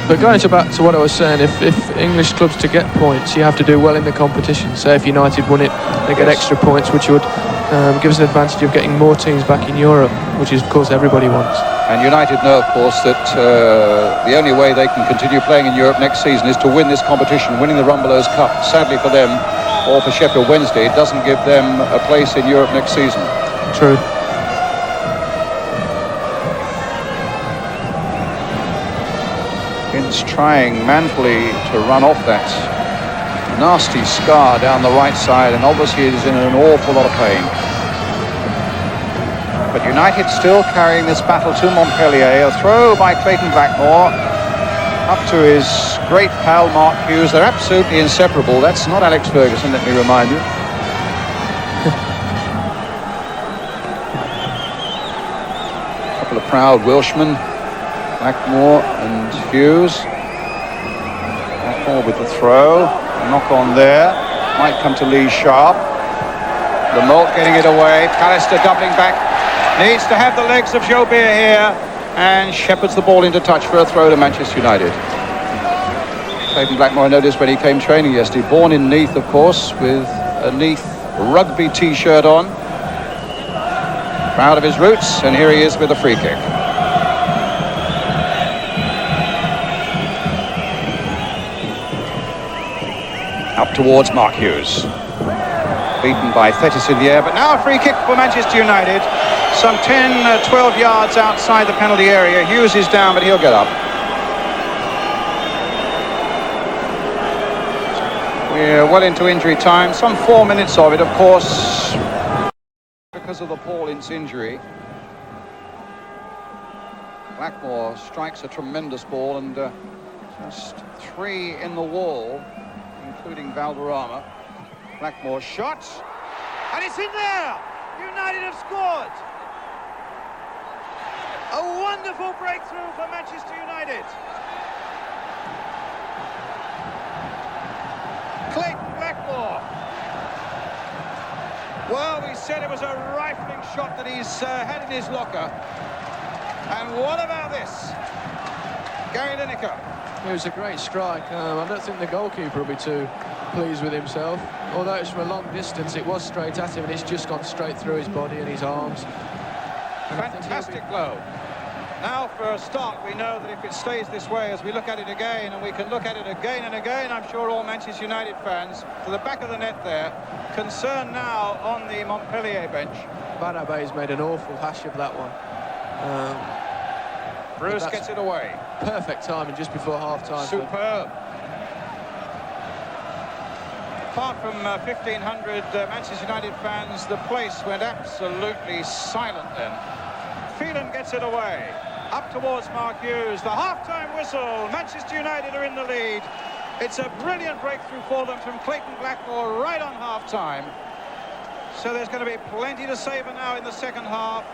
But going back to what I was saying, if English clubs to get points, you have to do well in the competition. Say if United won it, they get extra points, which would give us an advantage of getting more teams back in Europe, which is, of course, everybody wants. And United know, of course, that the only way they can continue playing in Europe next season is to win this competition, winning the Rumbelows Cup. Sadly for them, or for Sheffield Wednesday, it doesn't give them a place in Europe next season. True. Ince trying manfully to run off that nasty scar down the right side, and obviously is in an awful lot of pain. But United still carrying this battle to Montpellier. A throw by Clayton Blackmore up to his great pal Mark Hughes. They're absolutely inseparable. That's not Alex Ferguson, let me remind you. A couple of proud Welshmen, Blackmore and Hughes. Blackmore with the throw. A knock on there. Might come to Lee Sharp. Lamalt getting it away. Pallister doubling back. Needs to have the legs of Joubert here, and shepherds the ball into touch for a throw to Manchester United. Clayton Blackmore, I noticed when he came training yesterday, born in Neath, of course, with a Neath rugby t-shirt on. Proud of his roots, and here he is with a free kick. Up towards Mark Hughes. Beaten by Thetis in the air, but now a free kick for Manchester United. Some 10, 12 yards outside the penalty area. Hughes is down, but he'll get up. We're well into injury time. Some 4 minutes of it, of course, because of the Paul Ince injury. Blackmore strikes a tremendous ball, and just 3 in the wall, including Valderrama. Blackmore's shot, and it's in there! United have scored! A wonderful breakthrough for Manchester United. Clayton Blackmore. Well, we said it was a rifling shot that he's had in his locker. And what about this? Gary Lineker. It was a great strike. I don't think the goalkeeper will be too pleased with himself. Although it's from a long distance, it was straight at him, and it's just gone straight through his body and his arms. Fantastic blow. Now for a start, we know that if it stays this way, as we look at it again, and we can look at it again and again, I'm sure all Manchester United fans, to the back of the net there, concerned now on the Montpellier bench. Barabé's made an awful hash of that one. Bruce gets it away. Perfect timing just before half-time. Superb. Apart from 1,500 Manchester United fans, the place went absolutely silent then. Phelan gets it away. Up towards Mark Hughes. The half-time whistle. Manchester United are in the lead. It's a brilliant breakthrough for them from Clayton Blackmore right on half-time. So there's going to be plenty to savour now in the second half.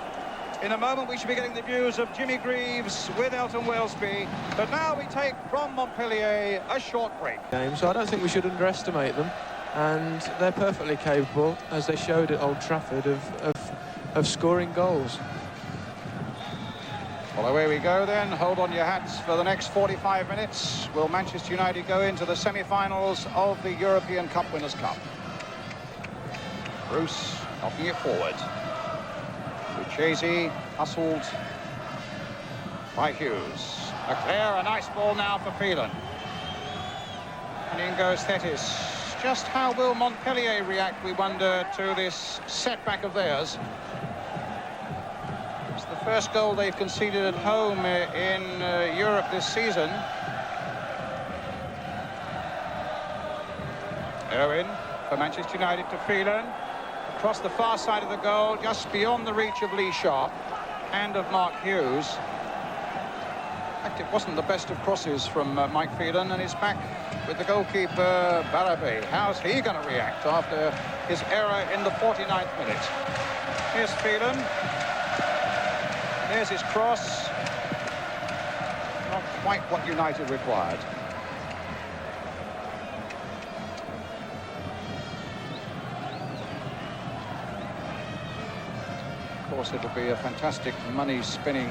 In a moment, we should be getting the views of Jimmy Greaves with Elton Wellesby. But now we take from Montpellier a short break. So I don't think we should underestimate them. And they're perfectly capable, as they showed at Old Trafford, of scoring goals. Well, away we go then. Hold on your hats for the next 45 minutes. Will Manchester United go into the semi-finals of the European Cup Winners' Cup? Bruce knocking it forward. Lucchesi hustled by Hughes. A nice ball now for Phelan. And in goes Thetis. Just how will Montpellier react, we wonder, to this setback of theirs? It's the first goal they've conceded at home in Europe this season. Owen for Manchester United to Phelan. Across the far side of the goal, just beyond the reach of Lee Sharp and of Mark Hughes. In fact, it wasn't the best of crosses from Mike Phelan, and it's back with the goalkeeper, Barabi. How's he going to react after his error in the 49th minute? Here's Phelan. There's his cross. Not quite what United required. Of course, it'll be a fantastic money-spinning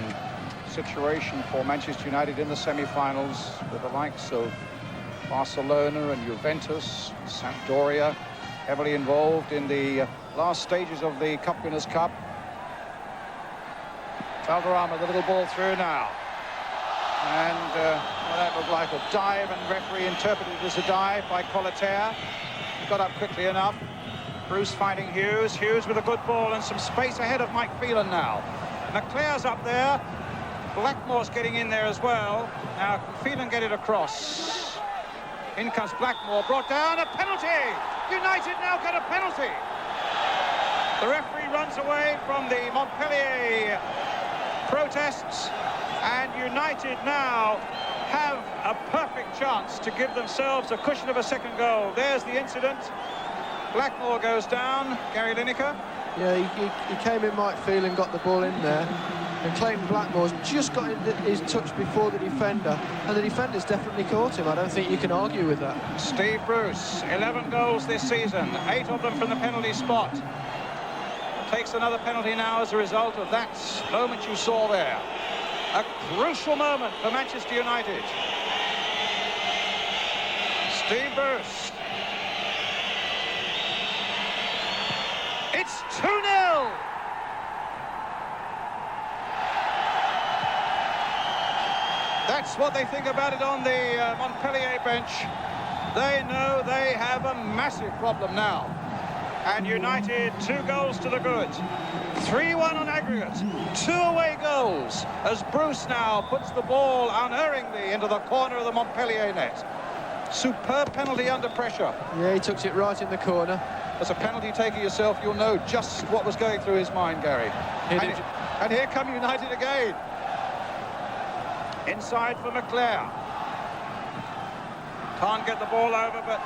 situation for Manchester United in the semi-finals, with the likes of Barcelona and Juventus, Sampdoria, heavily involved in the last stages of the Cup Winners' Cup. Valderrama, the little ball through now. And well, that looked like a dive, and referee interpreted it as a dive by Colater. He got up quickly enough. Bruce finding Hughes. Hughes with a good ball and some space ahead of Mike Phelan now. McClare's up there. Blackmore's getting in there as well. Now can Phelan get it across? In comes Blackmore, brought down, a penalty! United now get a penalty! The referee runs away from the Montpellier protests, and United now have a perfect chance to give themselves a cushion of a second goal. There's the incident. Blackmore goes down. Gary Lineker. Yeah, he came in, Mike Phelan got the ball in there, and Clayton Blackmore's just got his touch before the defender, and the defender's definitely caught him. I don't think you can argue with that. Steve Bruce, 11 goals this season, 8 of them from the penalty spot. Takes another penalty now as a result of that moment you saw there. A crucial moment for Manchester United. Steve Bruce. It's 2-0. That's what they think about it on the Montpellier bench. They know they have a massive problem now. And United 2 goals to the good. 3-1 on aggregate. 2 away goals as Bruce now puts the ball unerringly into the corner of the Montpellier net. Superb penalty under pressure. Yeah, he took it right in the corner. As a penalty taker yourself, you'll know just what was going through his mind, Gary. And here come United again. Inside for McClare. Can't get the ball over, but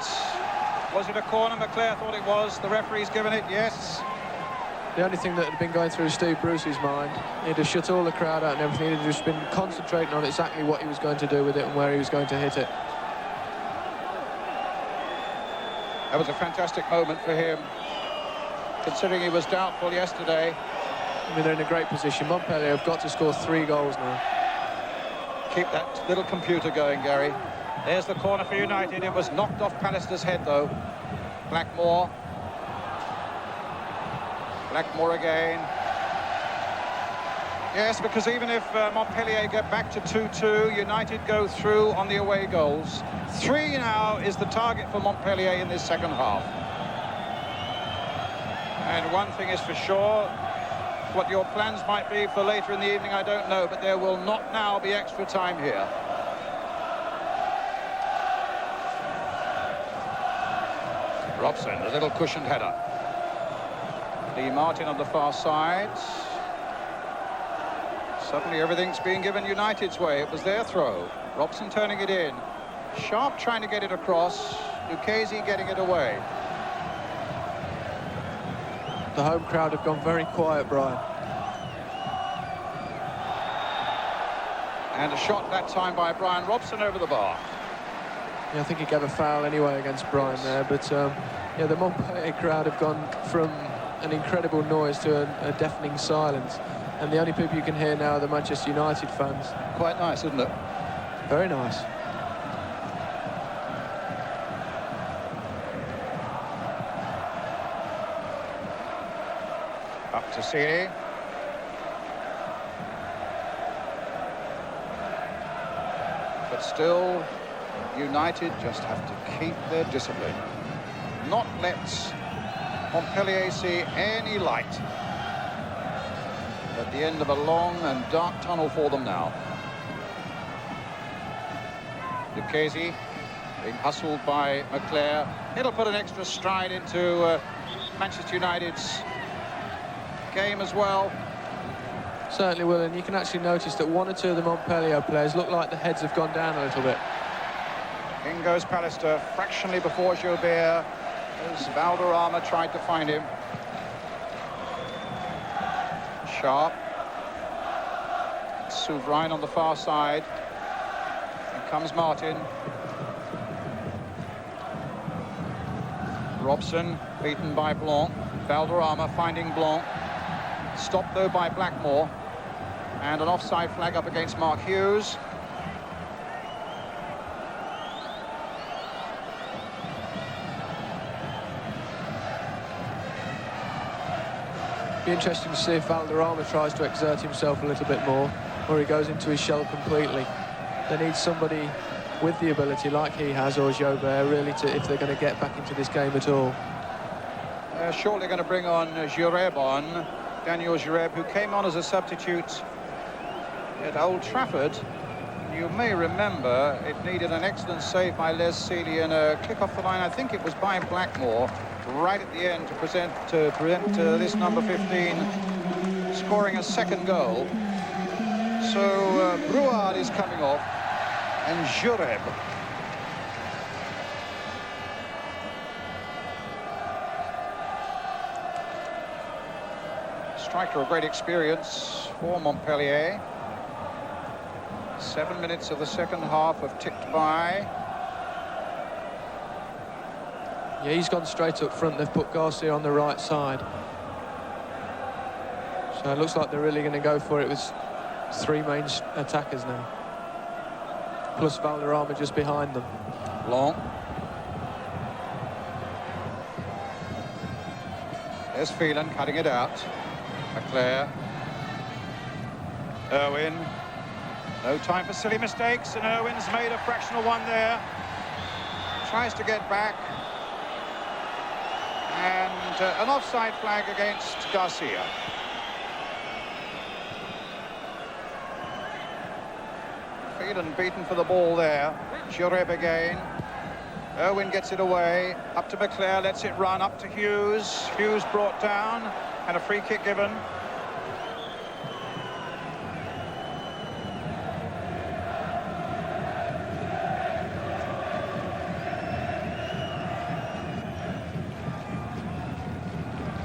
was it a corner? McClare thought it was. The referee's given it, yes. The only thing that had been going through Steve Bruce's mind, he'd have shut all the crowd out and everything. He'd just been concentrating on exactly what he was going to do with it and where he was going to hit it. That was a fantastic moment for him, considering he was doubtful yesterday. I mean, they're in a great position. Montpellier have got to score 3 goals now. Keep that little computer going, Gary. There's the corner for United. It was knocked off Pallister's head, though. Blackmore. Blackmore again. Yes, because even if Montpellier get back to 2-2, United go through on the away goals. 3 now is the target for Montpellier in this second half. And one thing is for sure, what your plans might be for later in the evening, I don't know, but there will not now be extra time here. Robson, a little cushioned header. Lee Martin on the far side. Suddenly everything's being given United's way. It was their throw. Robson turning it in. Sharp trying to get it across. Lucchesi getting it away. The home crowd have gone very quiet, Brian. And a shot that time by Brian Robson over the bar. Yeah, I think he gave a foul anyway against Brian there, but yeah, the Montpellier crowd have gone from an incredible noise to a deafening silence, and the only people you can hear now are the Manchester United fans. Quite nice, isn't it? Very nice. Up to Seeley. But still, United just have to keep their discipline. Not let Montpellier see any light at the end of a long and dark tunnel for them now. Lucchesi being hustled by McClare. It'll put an extra stride into Manchester United's game as well. Certainly will, and you can actually notice that 1 or 2 of the Montpellier players look like the heads have gone down a little bit. In goes Pallister, fractionally before Gilbert, as Valderrama tried to find him. Sharp. Souverain on the far side. Here comes Martin. Robson beaten by Blanc. Valderrama finding Blanc. Stopped though by Blackmore. And an offside flag up against Mark Hughes. Be interesting to see if Valderrama tries to exert himself a little bit more, or he goes into his shell completely. They need somebody with the ability like he has, or Jobert, really, to, if they're going to get back into this game at all. Shortly going to bring on Jureb on, Daniel Jureb, who came on as a substitute at Old Trafford. You may remember it needed an excellent save by Les Seeley and a kick off the line, I think it was by Blackmore, right at the end to prevent this number 15 scoring a second goal. So Brouard is coming off, and Jureb. Striker of great experience for Montpellier. 7 minutes of the second half have ticked by. Yeah, he's gone straight up front. They've put Garcia on the right side. So it looks like they're really going to go for it with three main attackers now. Plus Valderrama just behind them. Long. There's Phelan cutting it out. Leclerc. Irwin. No time for silly mistakes, and Irwin's made a fractional one there. Tries to get back. And an offside flag against Garcia. Phelan beaten for the ball there. Jureb again. Irwin gets it away. Up to Leclerc, lets it run. Up to Hughes. Hughes brought down. And a free kick given.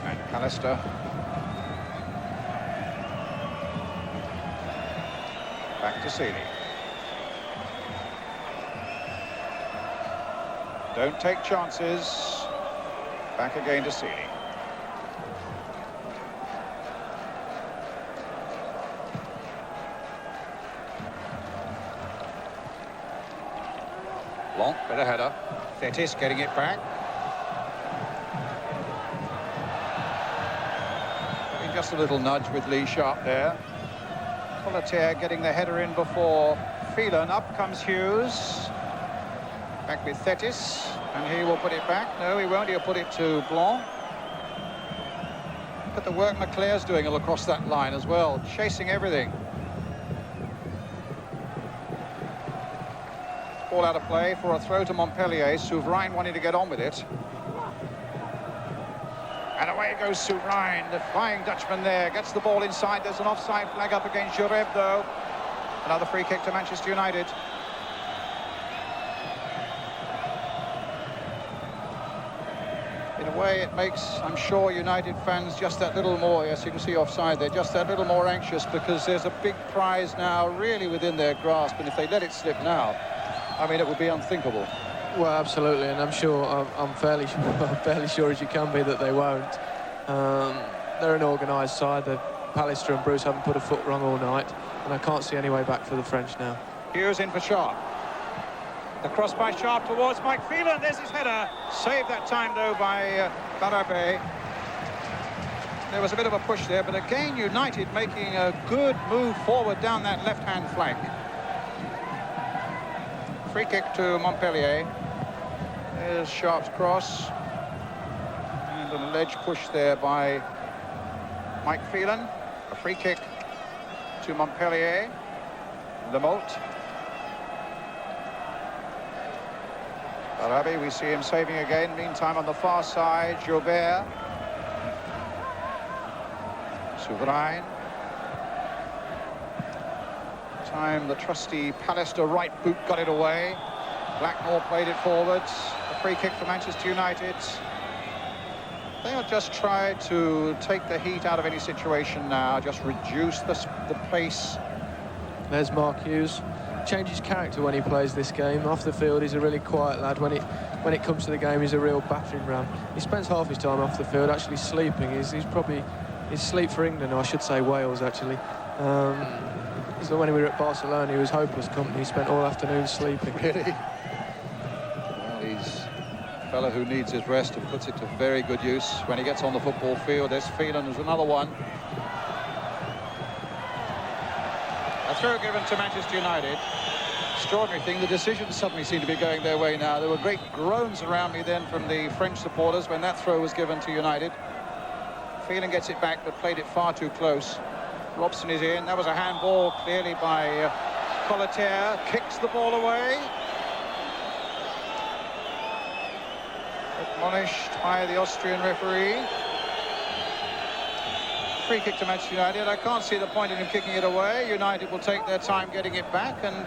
And Pallister. Back to Seeley. Don't take chances. Back again to Seeley. Long, better header. Thetis getting it back. Just a little nudge with Lee Sharp there. Polletier getting the header in before Phelan. Up comes Hughes. Back with Thetis, and he will put it back. No, he won't. He'll put it to Blanc. Look at the work Leclerc's doing all across that line as well, chasing everything. Ball out of play for a throw to Montpellier. Souverain wanting to get on with it. And away goes Souverain, the Flying Dutchman there. Gets the ball inside. There's an offside flag up against Jureb, though. Another free kick to Manchester United. In a way, it makes, I'm sure, United fans just that little more, yes, you can see offside there, just that little more anxious, because there's a big prize now really within their grasp, and if they let it slip now, I mean, it would be unthinkable. Well, absolutely, and I'm sure, I'm fairly sure as you can be that they won't. They're an organised side. Pallister and Bruce haven't put a foot wrong all night, and I can't see any way back for the French now. Hughes in for Sharp. The cross by Sharp towards Mike Phelan. There's his header. Saved that time, though, by Barabe. There was a bit of a push there, but again, United making a good move forward down that left-hand flank. Free kick to Montpellier. There's Sharp's cross. And a ledge push there by Mike Phelan. A free kick to Montpellier. Lemoult. Barabi, we see him saving again. Meantime, on the far side, Jobert. Souverain. Time the trusty Pallister right boot got it away. Blackmore played it forwards. A free kick for Manchester United. They'll just try to take the heat out of any situation now, just reduce the pace. There's Mark Hughes. Changes character when he plays this game. Off the field, he's a really quiet lad. When it comes to the game, he's a real battering ram. He spends half his time off the field actually sleeping. He's probably sleep for England, or I should say Wales, actually. So when we were at Barcelona, he was hopeless company. He spent all afternoon sleeping. Really? Well, he's a fellow who needs his rest and puts it to very good use when he gets on the football field. There's Phelan as another one. A throw given to Manchester United. Extraordinary thing, the decisions suddenly seem to be going their way now. There were great groans around me then from the French supporters when that throw was given to United. Phelan gets it back, but played it far too close. Robson is in. That was a handball, clearly by Colleterre. Kicks the ball away. Admonished by the Austrian referee. Free kick to Manchester United. I can't see the point in him kicking it away. United will take their time getting it back, and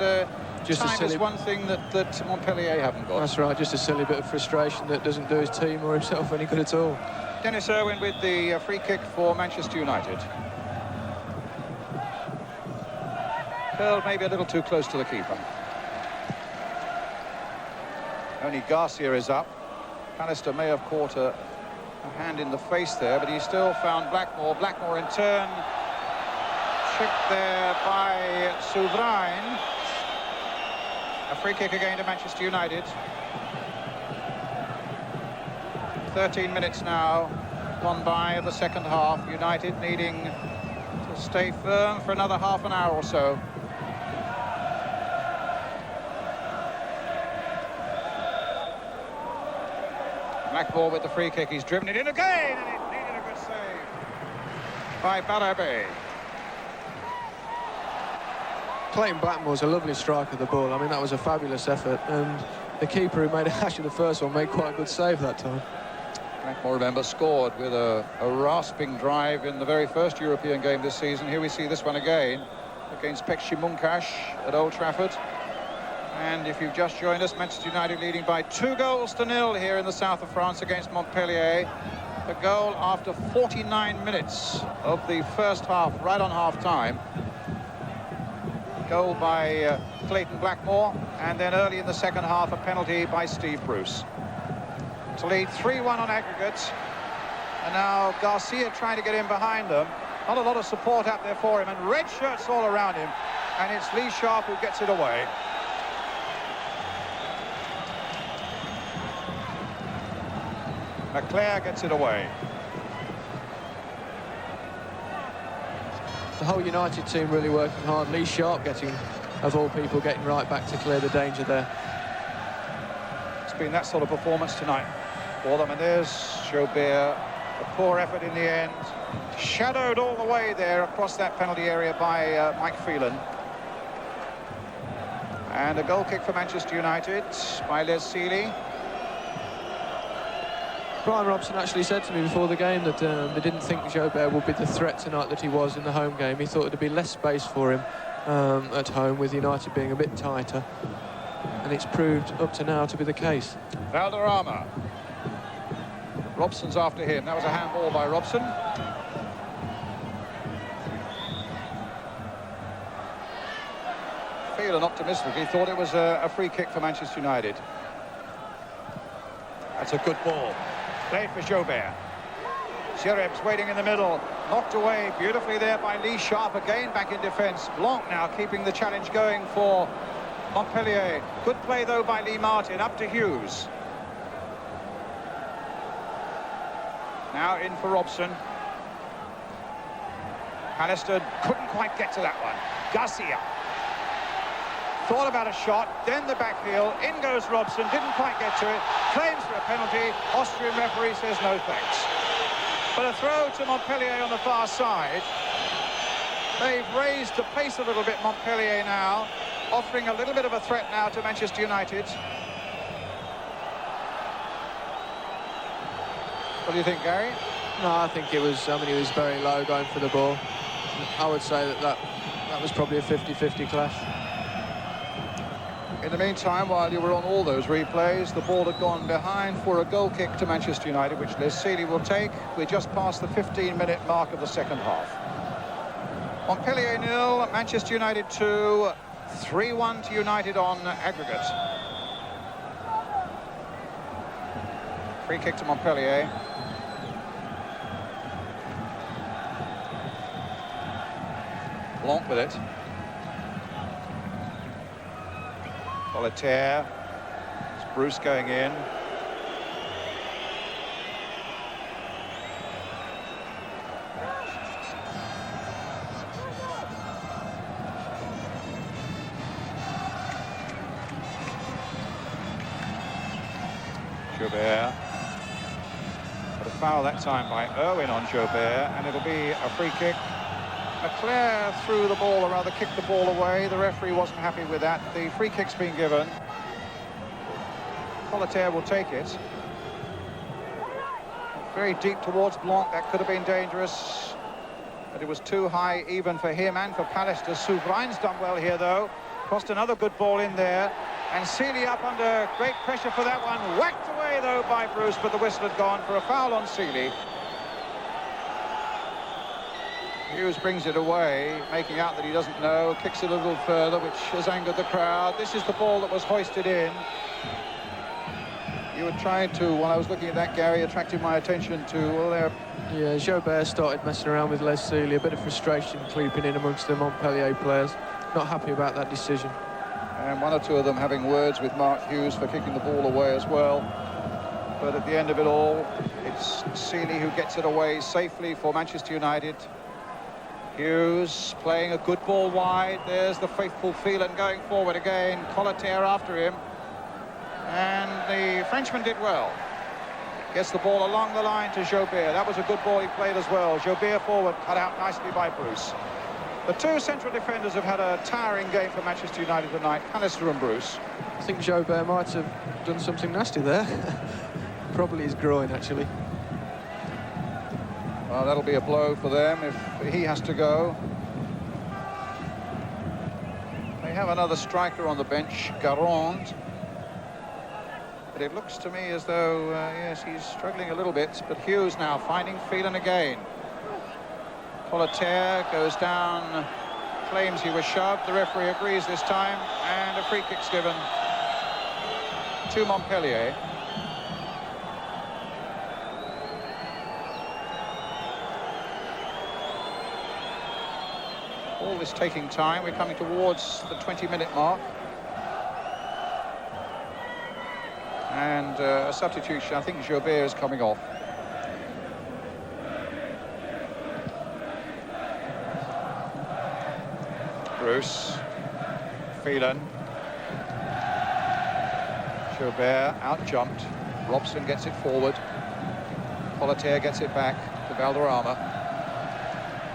time is one thing that Montpellier haven't got. That's right, just a silly bit of frustration that doesn't do his team or himself any good at all. Dennis Irwin with the free kick for Manchester United. Curled maybe a little too close to the keeper. Only Garcia is up. Pallister may have caught a hand in the face there, but he still found Blackmore. Blackmore in turn tricked there by Souvrain. A free kick again to Manchester United. 13 minutes now gone by of the second half. United needing to stay firm for another half an hour or so. Blackmore with the free kick. He's driven it in again, and it needed a good save by Barabé. Clayton Blackmore's a lovely strike of the ball. I mean, that was a fabulous effort, and the keeper who made a hash of the first one made quite a good save that time. Blackmore, remember, scored with a rasping drive in the very first European game this season. Here we see this one again against Pekshi Munkash at Old Trafford. And if you've just joined us, Manchester United leading by 2-0 here in the south of France against Montpellier. The goal after 49 minutes of the first half, right on half-time. Goal by Clayton Blackmore, and then early in the second half, a penalty by Steve Bruce. To lead 3-1 on aggregate. And now Garcia trying to get in behind them. Not a lot of support out there for him, and red shirts all around him. And it's Lee Sharp who gets it away. Leclerc gets it away. The whole United team really working hard. Lee Sharp getting, of all people, getting right back to clear the danger there. It's been that sort of performance tonight for them. And there's Jobert. A poor effort in the end. Shadowed all the way there across that penalty area by Mike Phelan. And a goal kick for Manchester United by Les Seeley. Brian Robson actually said to me before the game that they didn't think Jobert would be the threat tonight that he was in the home game. He thought there'd be less space for him at home, with United being a bit tighter. And it's proved up to now to be the case. Valderrama. Robson's after him. That was a handball by Robson. Phelan optimistically thought it was a free kick for Manchester United. That's a good ball. Played for Jobert. Chereb's waiting in the middle. Knocked away beautifully there by Lee Sharp. Again back in defence. Blanc now keeping the challenge going for Montpellier. Good play though by Lee Martin. Up to Hughes. Now in for Robson. Pallister couldn't quite get to that one. Garcia. Thought about a shot, then the back heel, in goes Robson, didn't quite get to it, claims for a penalty, Austrian referee says no thanks. But a throw to Montpellier on the far side. They've raised the pace a little bit, Montpellier now, offering a little bit of a threat now to Manchester United. What do you think, Gary? No, I think it was, he was very low going for the ball. I would say that was probably a 50-50 clash. In the meantime, while you were on all those replays, the ball had gone behind for a goal kick to Manchester United, which Les Sealy will take. We're just past the 15-minute mark of the second half. Montpellier 0, Manchester United 2, 3-1 to United on aggregate. Free kick to Montpellier. Blanc with it. Solitaire. It's Bruce going in. Jobert. But a foul that time by Irwin on Jobert, and it'll be a free kick. Leclerc threw the ball, or rather kicked the ball away. The referee wasn't happy with that. The free kick's been given. Solitaire will take it. Very deep towards Blanc. That could have been dangerous, but it was too high even for him and for Pallister. Souverain's done well here, though. Crossed another good ball in there. And Sealy up under great pressure for that one. Whacked away, though, by Bruce, but the whistle had gone for a foul on Sealy. Hughes brings it away, making out that he doesn't know, kicks it a little further, which has angered the crowd. This is the ball that was hoisted in. You were trying to, while I was looking at that, Gary, attracted my attention to, well, there. Yeah, Jobert started messing around with Les Sealy, a bit of frustration creeping in amongst the Montpellier players. Not happy about that decision. And one or two of them having words with Mark Hughes for kicking the ball away as well. But at the end of it all, it's Sealy who gets it away safely for Manchester United. Hughes playing a good ball wide. There's the faithful Phelan going forward again. Solitaire after him. And the Frenchman did well. Gets the ball along the line to Jobert. That was a good ball he played as well. Jobert forward, cut out nicely by Bruce. The two central defenders have had a tiring game for Manchester United tonight, Pallister and Bruce. I think Jobert might have done something nasty there. Probably his groin, actually. Well, that'll be a blow for them if he has to go. They have another striker on the bench, Garand. But it looks to me as though, yes, he's struggling a little bit. But Hughes now finding Phelan again. Solitaire goes down, claims he was shoved. The referee agrees this time, and a free kick's given to Montpellier. All this taking time. We're coming towards the 20-minute mark. And a substitution. I think Jobert is coming off. Bruce. Phelan. Jobert out-jumped. Robson gets it forward. Solitaire gets it back to Valderrama.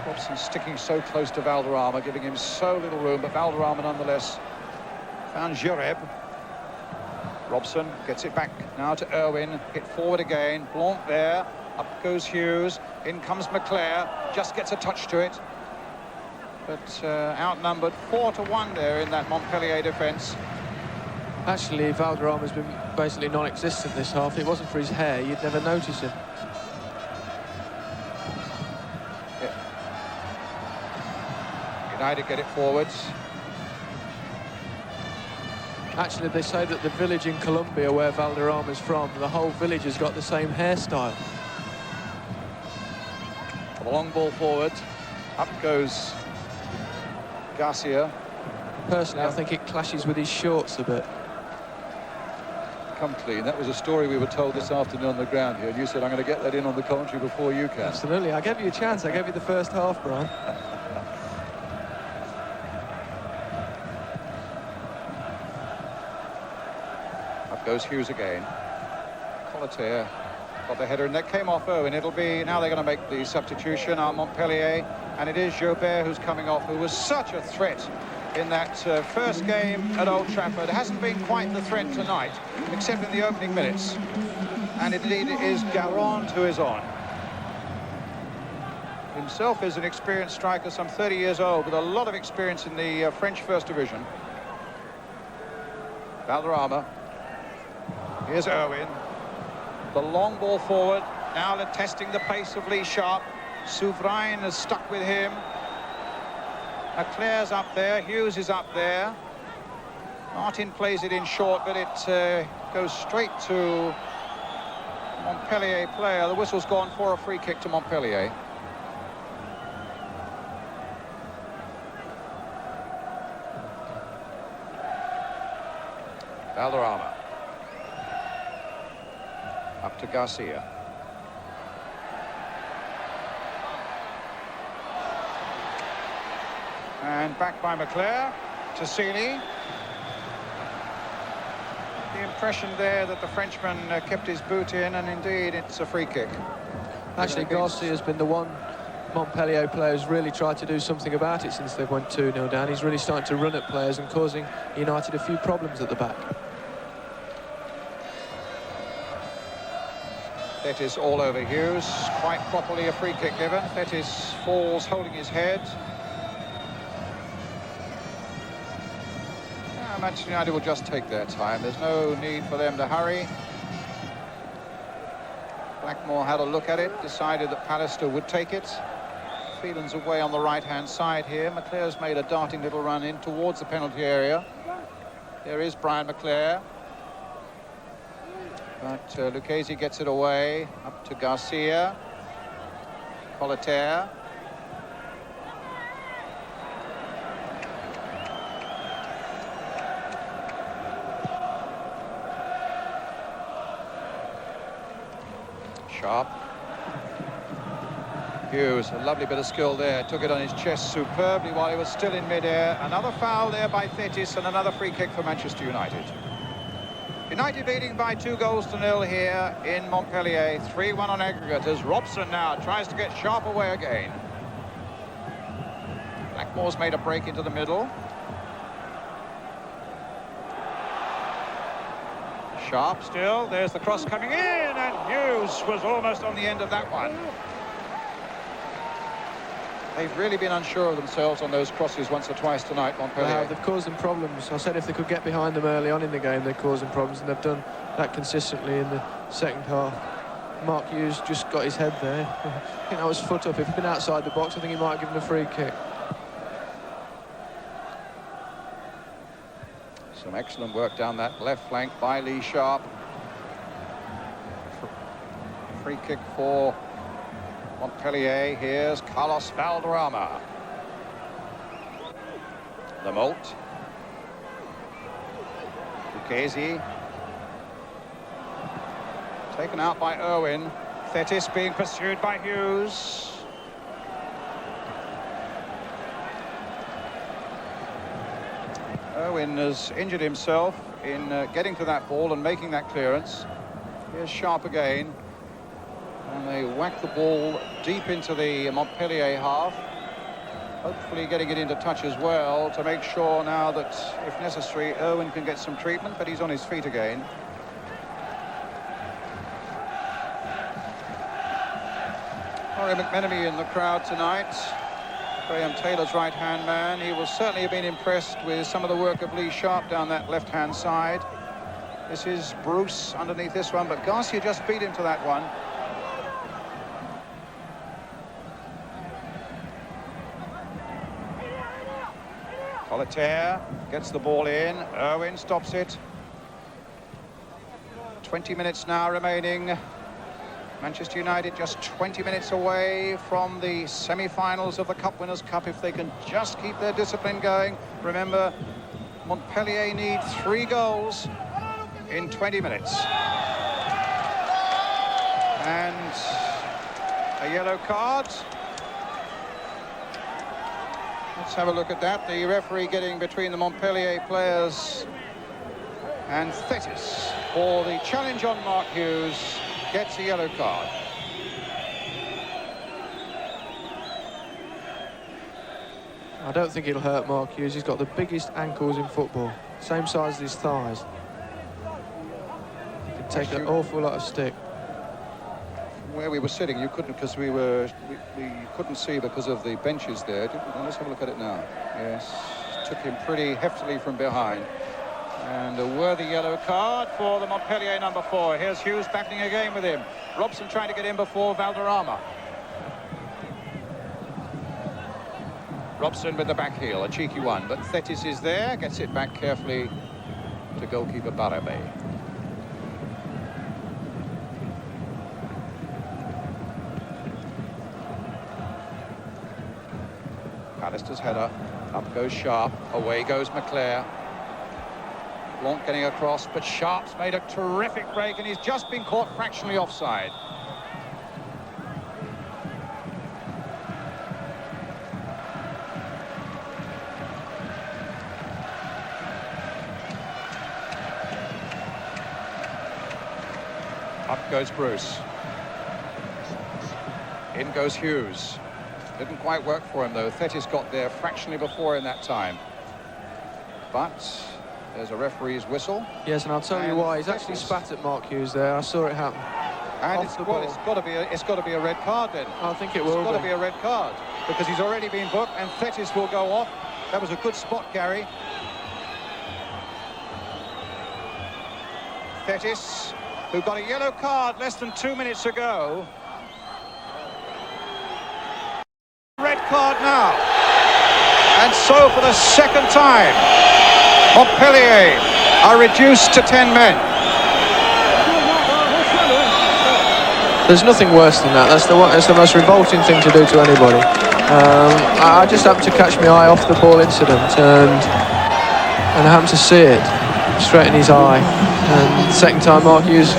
Robson sticking so close to Valderrama, giving him so little room, but Valderrama nonetheless found Jareb. Robson gets it back now to Irwin, hit forward again, Blanc there, up goes Hughes, in comes Leclerc, just gets a touch to it, but outnumbered 4-1 there in that Montpellier defence. Actually, Valderrama's been basically non-existent this half. If it wasn't for his hair, you'd never notice him. United get it forwards. Actually, they say that the village in Colombia where Valderrama's from, the whole village has got the same hairstyle. The long ball forward. Up goes Garcia. Personally, I think it clashes with his shorts a bit. Come clean. That was a story we were told this afternoon on the ground here. And you said, I'm going to get that in on the commentary before you can. Absolutely. I gave you a chance. I gave you the first half, Brian. Goes Hughes again. Solitaire got the header, and that came off Irwin. It'll be, now they're going to make the substitution on Montpellier, and it is Jobert who's coming off, who was such a threat in that first game at Old Trafford. Hasn't been quite the threat tonight, except in the opening minutes. And indeed it is Garand who is on. Himself is an experienced striker, some 30 years old, with a lot of experience in the French First Division. Valderrama. Here's Irwin. The long ball forward. Now they're testing the pace of Lee Sharp. Souverain is stuck with him. Leclerc's up there. Hughes is up there. Martin plays it in short, but it goes straight to Montpellier player. The whistle's gone for a free kick to Montpellier. Valderrama. Up to Garcia. And back by McClare to Seeley. The impression there that the Frenchman kept his boot in, and indeed it's a free kick. Actually, Garcia's been the one Montpellier player who's really tried to do something about it since they went 2-0 down. He's really starting to run at players and causing United a few problems at the back. Thetis all over Hughes. Quite properly a free kick given. Thetis falls holding his head. Manchester United will just take their time. There's no need for them to hurry. Blackmore had a look at it, decided that Pallister would take it. Phelan's away on the right-hand side here. McClare's made a darting little run in towards the penalty area. There is Brian McClare. But Lucchese gets it away. Up to Garcia. Colleterre. Sharp. Hughes, a lovely bit of skill there. Took it on his chest superbly while he was still in mid-air. Another foul there by Thetis and another free kick for Manchester United. United leading by 2-0 here in Montpellier. 3-1 on aggregate as Robson now tries to get Sharp away again. Blackmore's made a break into the middle. Sharp still. There's the cross coming in, and Hughes was almost on the end of that one. They've really been unsure of themselves on those crosses once or twice tonight, Montpellier. They've caused them problems. I said if they could get behind them early on in the game, they'd cause them problems, and they've done that consistently in the second half. Mark Hughes just got his head there. I think that was foot up. If he'd been outside the box, I think he might have given a free kick. Some excellent work down that left flank by Lee Sharp. Free kick for Montpellier. Here's Carlos Valderrama. Lamotte. Lucchese. Taken out by Irwin. Thetis being pursued by Hughes. Irwin has injured himself in getting to that ball and making that clearance. Here's Sharp again. And they whack the ball deep into the Montpellier half. Hopefully getting it into touch as well to make sure now that, if necessary, Irwin can get some treatment, but he's on his feet again. Laurie McMenemy in the crowd tonight. Graham Taylor's right-hand man. He will certainly have been impressed with some of the work of Lee Sharp down that left-hand side. This is Bruce underneath this one, but Garcia just beat him to that one. Colleterre gets the ball in. Irwin stops it. 20 minutes now remaining. Manchester United just 20 minutes away from the semi-finals of the Cup Winners' Cup if they can just keep their discipline going. Remember, Montpellier need 3 goals in 20 minutes. And a yellow card. Let's have a look at that. The referee getting between the Montpellier players and Thetis for the challenge on Mark Hughes. Gets a yellow card. I don't think it'll hurt Mark Hughes. He's got the biggest ankles in football, same size as his thighs. He can take an awful lot of stick. Where we were sitting, you couldn't, because we couldn't see because of the benches there. Let's have a look at it now. Yes, took him pretty heftily from behind. And a worthy yellow card for the Montpellier number 4. Here's Hughes battling again with him. Robson trying to get in before Valderrama. Robson with the back heel, a cheeky one, but Thetis is there, gets it back carefully to goalkeeper Barabé. Pallister's header, up goes Sharp, away goes McClare. Blanc getting across, but Sharp's made a terrific break and he's just been caught fractionally offside. Up goes Bruce. In goes Hughes. Didn't quite work for him though. Thetis got there fractionally before in that time. But there's a referee's whistle. Yes, and I'll tell you why. He's actually spat at Mark Hughes there. I saw it happen. And it's got to be a red card then. I think it will. It's got to be a red card because he's already been booked and Thetis will go off. That was a good spot, Gary. Thetis, who got a yellow card less than 2 minutes ago. Red card now. And so for the second time, Montpellier are reduced to 10 men. There's nothing worse than that. That's the most revolting thing to do to anybody. I just happened to catch my eye off the ball incident and I happened to see it straight in his eye. And second time Mark Hughes,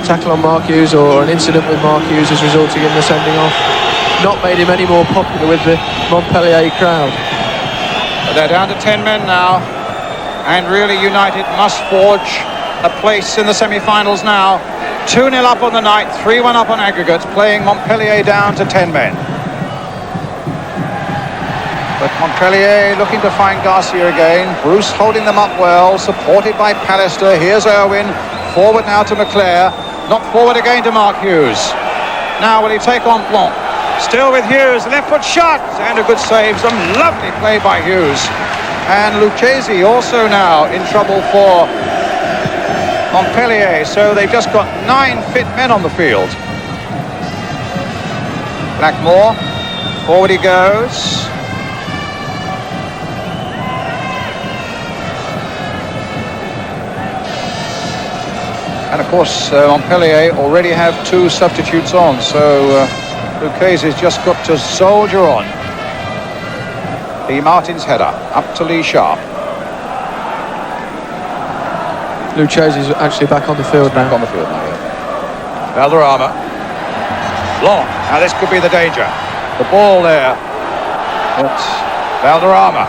tackle on Mark Hughes or an incident with Mark Hughes has resulted in the sending off. Not made him any more popular with the Montpellier crowd. But they're down to 10 men now, and really United must forge a place in the semi-finals now. 2-0 up on the night, 3-1 up on aggregates, playing Montpellier down to 10 men. But Montpellier looking to find Garcia again. Bruce holding them up well, supported by Pallister. Here's Irwin, forward now to McClare, not forward again to Mark Hughes. Now will he take on Blanc? Still with Hughes, left foot shot, and a good save. Some lovely play by Hughes. And Lucchesi also now in trouble for Montpellier. So they've just got 9 fit men on the field. Blackmore, forward he goes. And of course, Montpellier already have 2 substitutes on, so Lucchesi's just got to soldier on. Lee Martin's header up to Lee Sharp. Lucchesi's actually back on the field now. Back on the field now, yeah. Valderrama. Long. Now this could be the danger. The ball there. But Valderrama.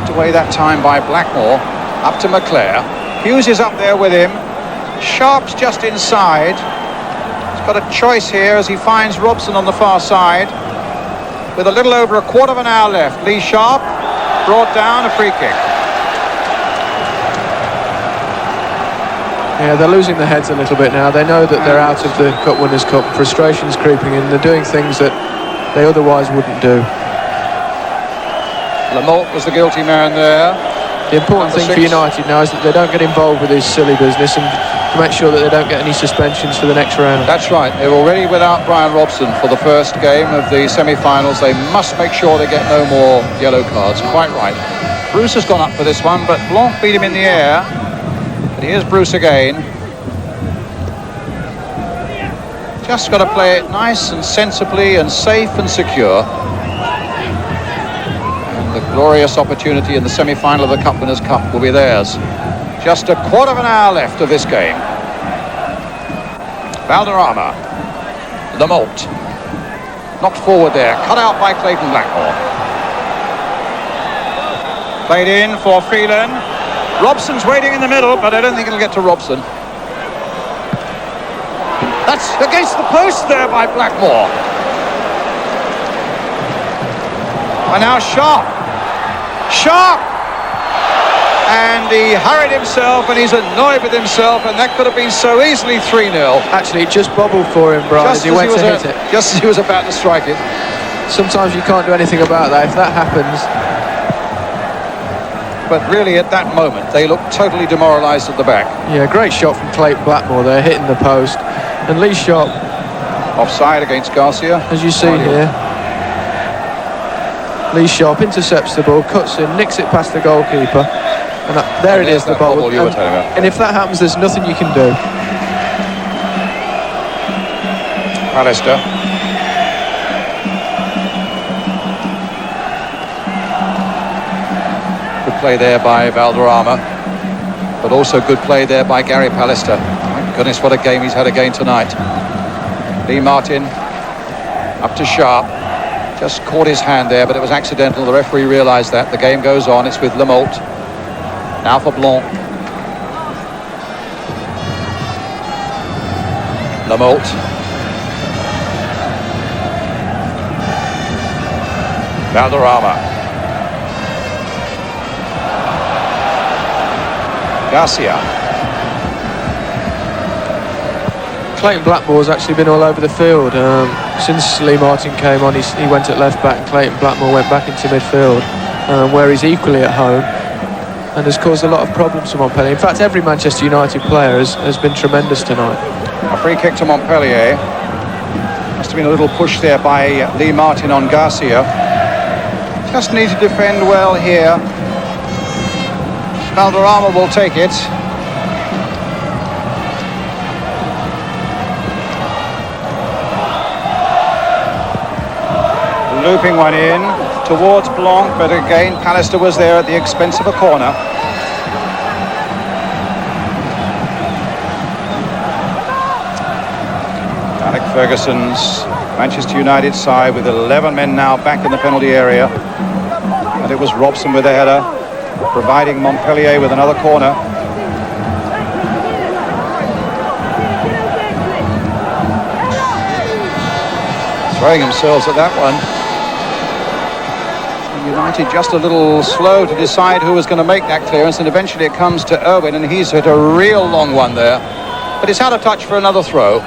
Put away that time by Blackmore. Up to McClare. Hughes is up there with him. Sharp's just inside. He's got a choice here as he finds Robson on the far side. With a little over a quarter of an hour left. Lee Sharp brought down, a free kick. Yeah, they're losing their heads a little bit now. They know that they're out of the Cup Winners' Cup. Frustration's creeping in. They're doing things that they otherwise wouldn't do. Lamalt was the guilty man there. The important thing for United now is that they don't get involved with this silly business and to make sure that they don't get any suspensions for the next round. That's right. They're already without Brian Robson for the first game of the semi-finals. They must make sure they get no more yellow cards. Quite right. Bruce has gone up for this one, but Blanc beat him in the air. But here's Bruce again. Just got to play it nice and sensibly and safe and secure. The glorious opportunity in the semi-final of the Cup Winners' Cup will be theirs. Just a quarter of an hour left of this game. Valderrama. Lamalt. Knocked forward there. Cut out by Clayton Blackmore. Played in for Phelan. Robson's waiting in the middle, but I don't think it'll get to Robson. That's against the post there by Blackmore. And now Sharp. And he hurried himself and he's annoyed with himself, and that could have been so easily 3-0. Actually, it just bobbled for him, Brian, as he went to hit it. Just as he was about to strike it. Sometimes you can't do anything about that. If that happens, but really at that moment they looked totally demoralised at the back. Yeah, great shot from Clayton Blackmore there, hitting the post. And Lee Sharp, Offside against Garcia. as you see here, Lee Sharp intercepts the ball, cuts in, nicks it past the goalkeeper, and there it is, the ball. And if that happens, there's nothing you can do. Pallister. Good play there by Valderrama, but also good play there by Gary Pallister. My goodness, what a game he's had again tonight. Lee Martin up to Sharp. Just caught his hand there, but it was accidental. The referee realised that. The game goes on. It's with Lamotte. Now for Blanc. Lamotte. Valderrama. Garcia. Clayton Blackmore's actually been all over the field. Since Lee Martin came on, he went at left back, and Clayton Blackmore went back into midfield, where he's equally at home and has caused a lot of problems for Montpellier. In fact, every Manchester United player has been tremendous tonight. A free kick to Montpellier. Must have been a little push there by Lee Martin on Garcia. Just need to defend well here. Valderrama will take it. Looping one in towards Blanc, but again Pallister was there at the expense of a corner. Alec Ferguson's Manchester United side with 11 men now back in the penalty area, and it was Robson with a header, providing Montpellier with another corner. Throwing themselves at that one. United just a little slow to decide who was going to make that clearance, and eventually it comes to Irwin, and he's hit a real long one there. But it's out of touch for another throw.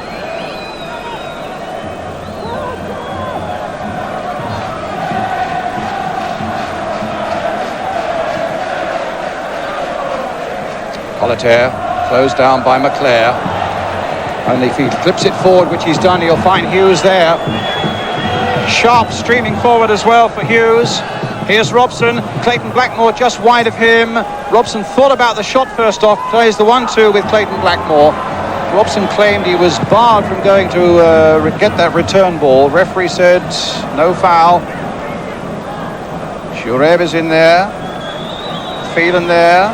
Politaire, closed down by McClare. Only if he clips it forward, which he's done, he'll find Hughes there. Sharp streaming forward as well for Hughes. Here's Robson. Clayton Blackmore just wide of him. Robson thought about the shot first off, plays the 1-2 with Clayton Blackmore. Robson claimed he was barred from going to get that return ball. Referee said no foul. Shureb is in there. Phelan there.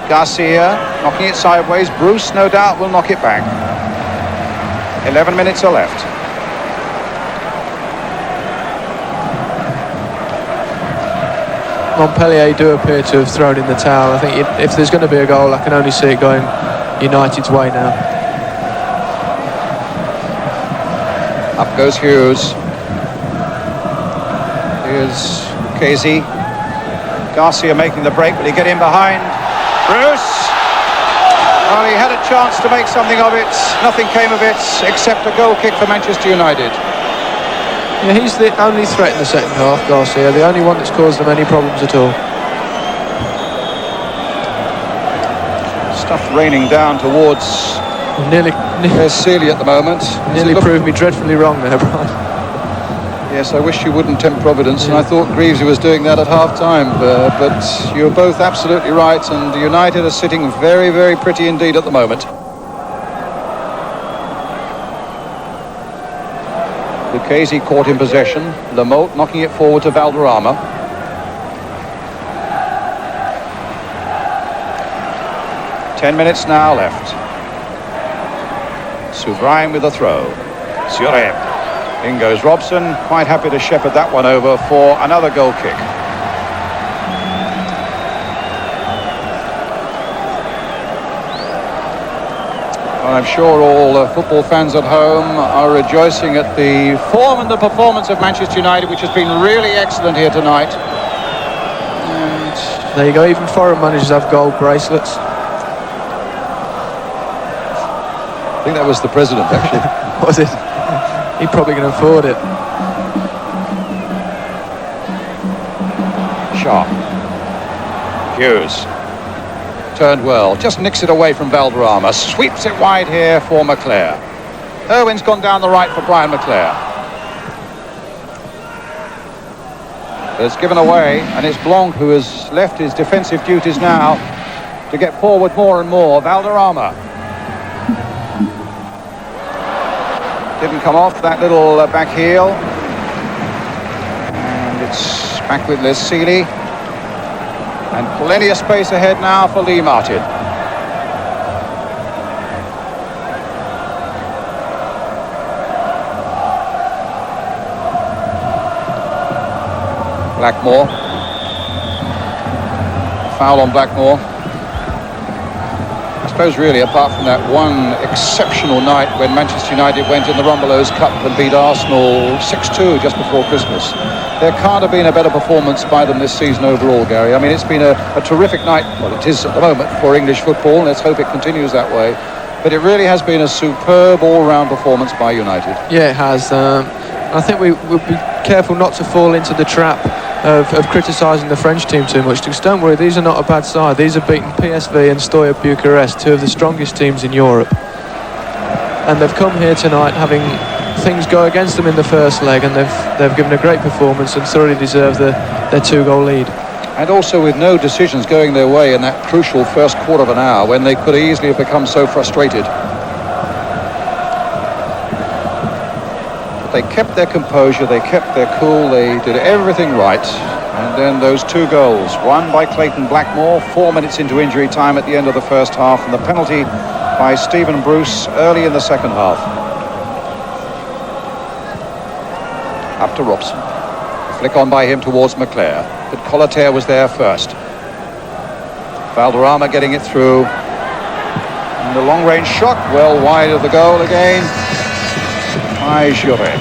Garcia knocking it sideways. Bruce, no doubt, will knock it back. 11 minutes are left. Montpellier do appear to have thrown in the towel. I think if there's going to be a goal, I can only see it going United's way now. Up goes Hughes. Here's Casey. Garcia making the break. Will he get in behind? Bruce! Well, he had a chance to make something of it. Nothing came of it except a goal kick for Manchester United. Yeah, he's the only threat in the second half, Garcia, the only one that's caused them any problems at all. Stuff raining down towards there's Sealy at the moment. Nearly proved me dreadfully wrong there, Brian. Yes, I wish you wouldn't tempt Providence, and I thought Greavesy was doing that at half-time, but you're both absolutely right, and United are sitting very, very pretty indeed at the moment. Lucchese caught in possession. Lamotte knocking it forward to Valderrama. Ten minutes now left. Soubrine with a throw. Sureb. In goes Robson, quite happy to shepherd that one over for another goal kick. Well, I'm sure all football fans at home are rejoicing at the form and the performance of Manchester United, which has been really excellent here tonight. And there you go, even foreign managers have gold bracelets. I think that was the president, actually. Was it? He probably can afford it. Sharp. Hughes. Turned well, just nicks it away from Valderrama, sweeps it wide here for McClare. Irwin's gone down the right for Brian McClare. It's given away, and it's Blanc who has left his defensive duties now to get forward more and more. Valderrama. Didn't come off that little back heel. And it's back with Les Seeley. And plenty of space ahead now for Lee Martin. Blackmore. Foul on Blackmore. I suppose really, apart from that one exceptional night when Manchester United went in the Rumbelows Cup and beat Arsenal 6-2 just before Christmas, there can't have been a better performance by them this season overall, Gary. I mean, it's been a terrific night. Well, it is at the moment for English football. Let's hope it continues that way. But it really has been a superb all-round performance by United. Yeah, it has. I think we'll be careful not to fall into the trap of criticising the French team too much, because don't worry, these are not a bad side. These have beaten PSV and Steaua Bucharest, two of the strongest teams in Europe, and they've come here tonight having things go against them in the first leg, and they've given a great performance and thoroughly deserve their 2-goal lead. And also with no decisions going their way in that crucial first quarter of an hour when they could easily have become so frustrated. They kept their composure, they kept their cool, they did everything right. And then those 2 goals, one by Clayton Blackmore, 4 minutes into injury time at the end of the first half, and the penalty by Stephen Bruce early in the second half. Up to Robson. Flick on by him towards McClare, but Colater was there first. Valderrama getting it through. And the long-range shot, well wide of the goal again. By Jureb.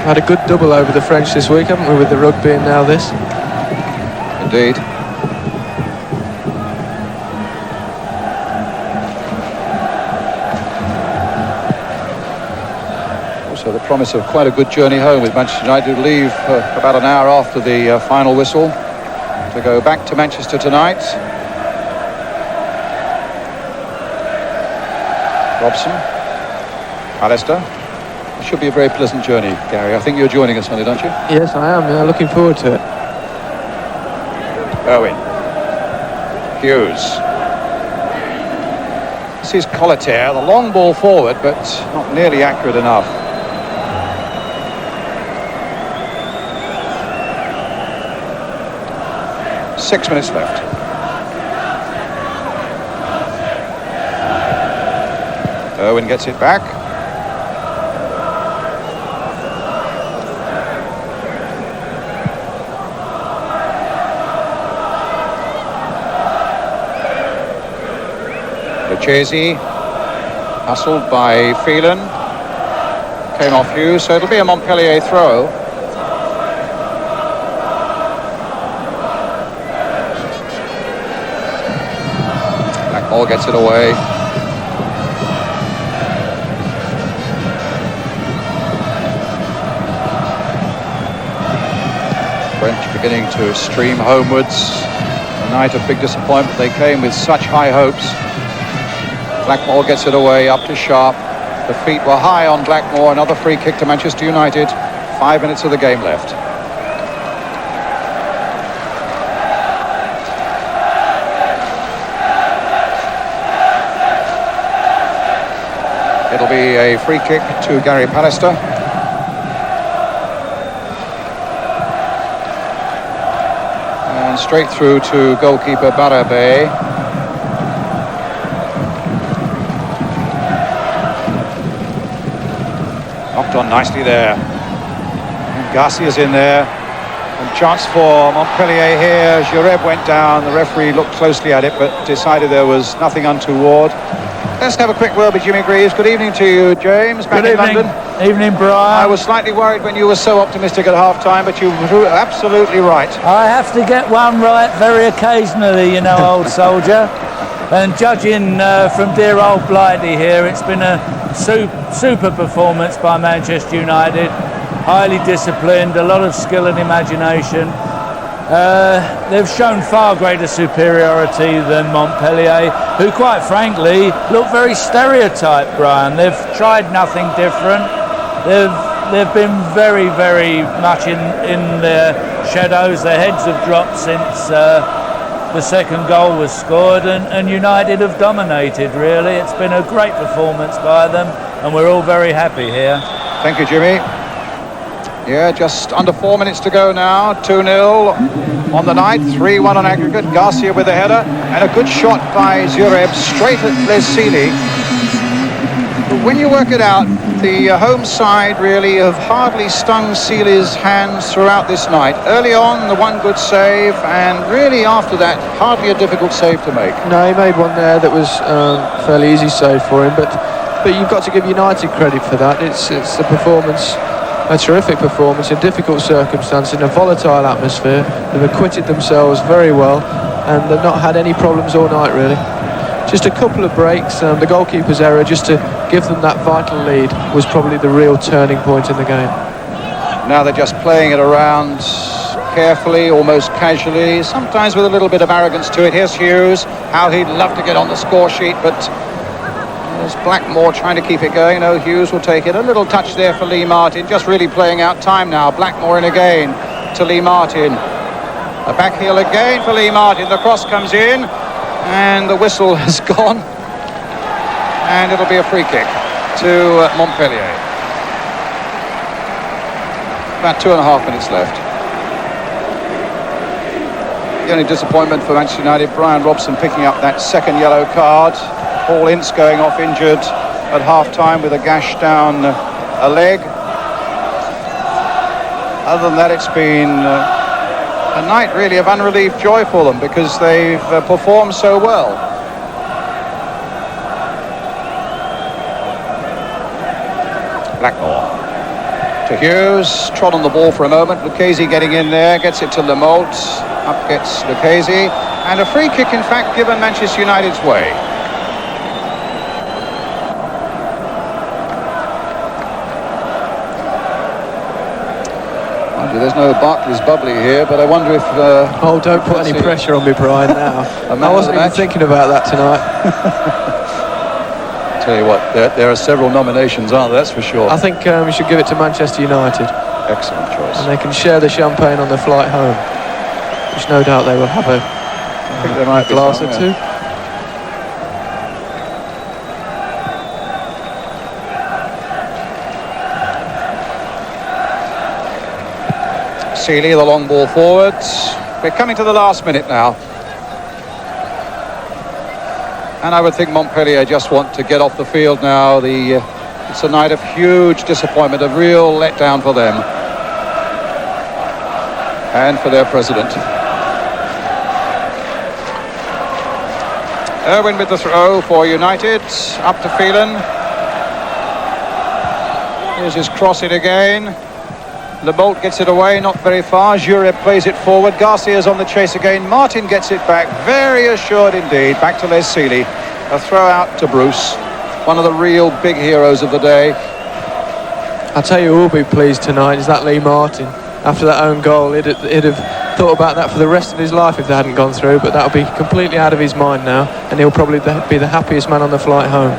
Had a good double over the French this week, haven't we, with the rugby and now this? Indeed. Also the promise of quite a good journey home, with Manchester United to leave about an hour after the final whistle to go back to Manchester tonight. Robson, Alistair. It should be a very pleasant journey, Gary. I think you're joining us on it, aren't you? Yes, I am. Yeah, looking forward to it. Irwin. Hughes. This is Colater. The long ball forward, but not nearly accurate enough. Six minutes left. Irwin gets it back. Lucchesi, hustled by Phelan. Came off Hughes, so it'll be a Montpellier throw. Blackmore gets it away. French beginning to stream homewards. A night of big disappointment. They came with such high hopes. Blackmore gets it away up to Sharp. The feet were high on Blackmore. Another free kick to Manchester United. 5 minutes of the game left. It'll be a free kick to Gary Pallister. And straight through to goalkeeper Barabe. Knocked on nicely there. And Garcia's in there. And chance for Montpellier here. Jureb went down. The referee looked closely at it, but decided there was nothing untoward. Let's have a quick word with Jimmy Greaves. Good evening to you, James, back in London. Evening, Brian. I was slightly worried when you were so optimistic at half-time, but you were absolutely right. I have to get one right very occasionally, you know, old soldier. And judging from dear old Blighty here, it's been a super performance by Manchester United. highly disciplined, a lot of skill and imagination. They've shown far greater superiority than Montpellier, who quite frankly look very stereotyped, Brian. They've tried nothing different. They've been very, very much in their shadows. Their heads have dropped since the second goal was scored, and United have dominated, really. It's been a great performance by them, and we're all very happy here. Thank you, Jimmy. Yeah, just under 4 minutes to go now. 2-0 on the night, 3-1 on aggregate. Garcia with the header, and a good shot by Zureb straight at Lesili. But when you work it out, the home side really have hardly stung Seely's hands throughout this night. Early on, the one good save, and really after that, hardly a difficult save to make. No, he made one there that was fairly easy save for him, but you've got to give United credit for that. It's a performance, a terrific performance in difficult circumstances, in a volatile atmosphere. They've acquitted themselves very well, and they've not had any problems all night, really. Just a couple of breaks. The goalkeeper's error, just to give them that vital lead, was probably the real turning point in the game. Now they're just playing it around carefully, almost casually, sometimes with a little bit of arrogance to it. Here's Hughes, how he'd love to get on the score sheet, but there's Blackmore trying to keep it going. No, Hughes will take it. A little touch there for Lee Martin, just really playing out time now. Blackmore in again to Lee Martin. A back heel again for Lee Martin. The cross comes in, and the whistle has gone, and it'll be a free kick to Montpellier. About 2.5 minutes left. The only disappointment for Manchester United, Brian Robson picking up that second yellow card. Paul Ince going off injured at half-time with a gash down a leg. Other than that, it's been a night really of unrelieved joy for them, because they've performed so well. Blackmore to Hughes, trod on the ball for a moment. Lucchese getting in there, gets it to Lemoult. Up gets Lucchese, and a free kick in fact given Manchester United's way. There's no Barclays bubbly here, but I wonder if... oh, don't put any pressure on me, Brian, now. I wasn't even thinking about that tonight. Tell you what, there are several nominations, aren't there? That's for sure. I think we should give it to Manchester United. Excellent choice. And they can share the champagne on the flight home, which no doubt they will have a glass or two. Seely, the long ball forwards. We're coming to the last minute now. And I would think Montpellier just want to get off the field now. It's a night of huge disappointment, a real letdown for them. And for their president. Irwin with the throw for United. Up to Phelan. Here's his cross in again. Lemoult gets it away, not very far. Jureb plays it forward. Garcia's on the chase again. Martin gets it back, very assured indeed. Back to Les Seely. A throw out to Bruce, one of the real big heroes of the day. I'll tell you who will be pleased tonight is that Lee Martin. After that own goal, he'd have thought about that for the rest of his life if they hadn't gone through, but that'll be completely out of his mind now, and he'll probably be the happiest man on the flight home.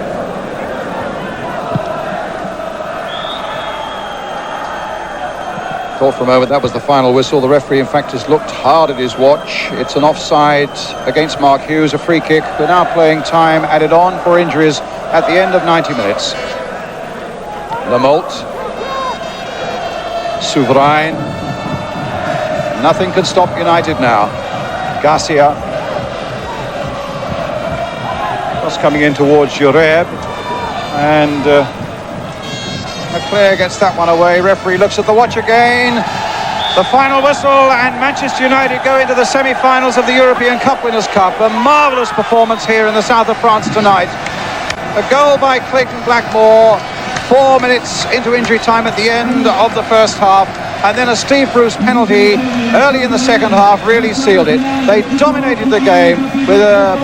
Thought for a moment that was the final whistle. The referee in fact has looked hard at his watch. It's an offside against Mark Hughes, a free kick. We're now playing time added on for injuries at the end of 90 minutes. Lemoult, Souverain. Nothing can stop United now. Garcia. Cross coming in towards Jureb, and McClare gets that one away. Referee looks at the watch again. The final whistle, and Manchester United go into the semi-finals of the European Cup Winners' Cup. A marvellous performance here in the south of France tonight. A goal by Clayton Blackmore 4 minutes into injury time at the end of the first half, and then a Steve Bruce penalty early in the second half really sealed it. They dominated the game with a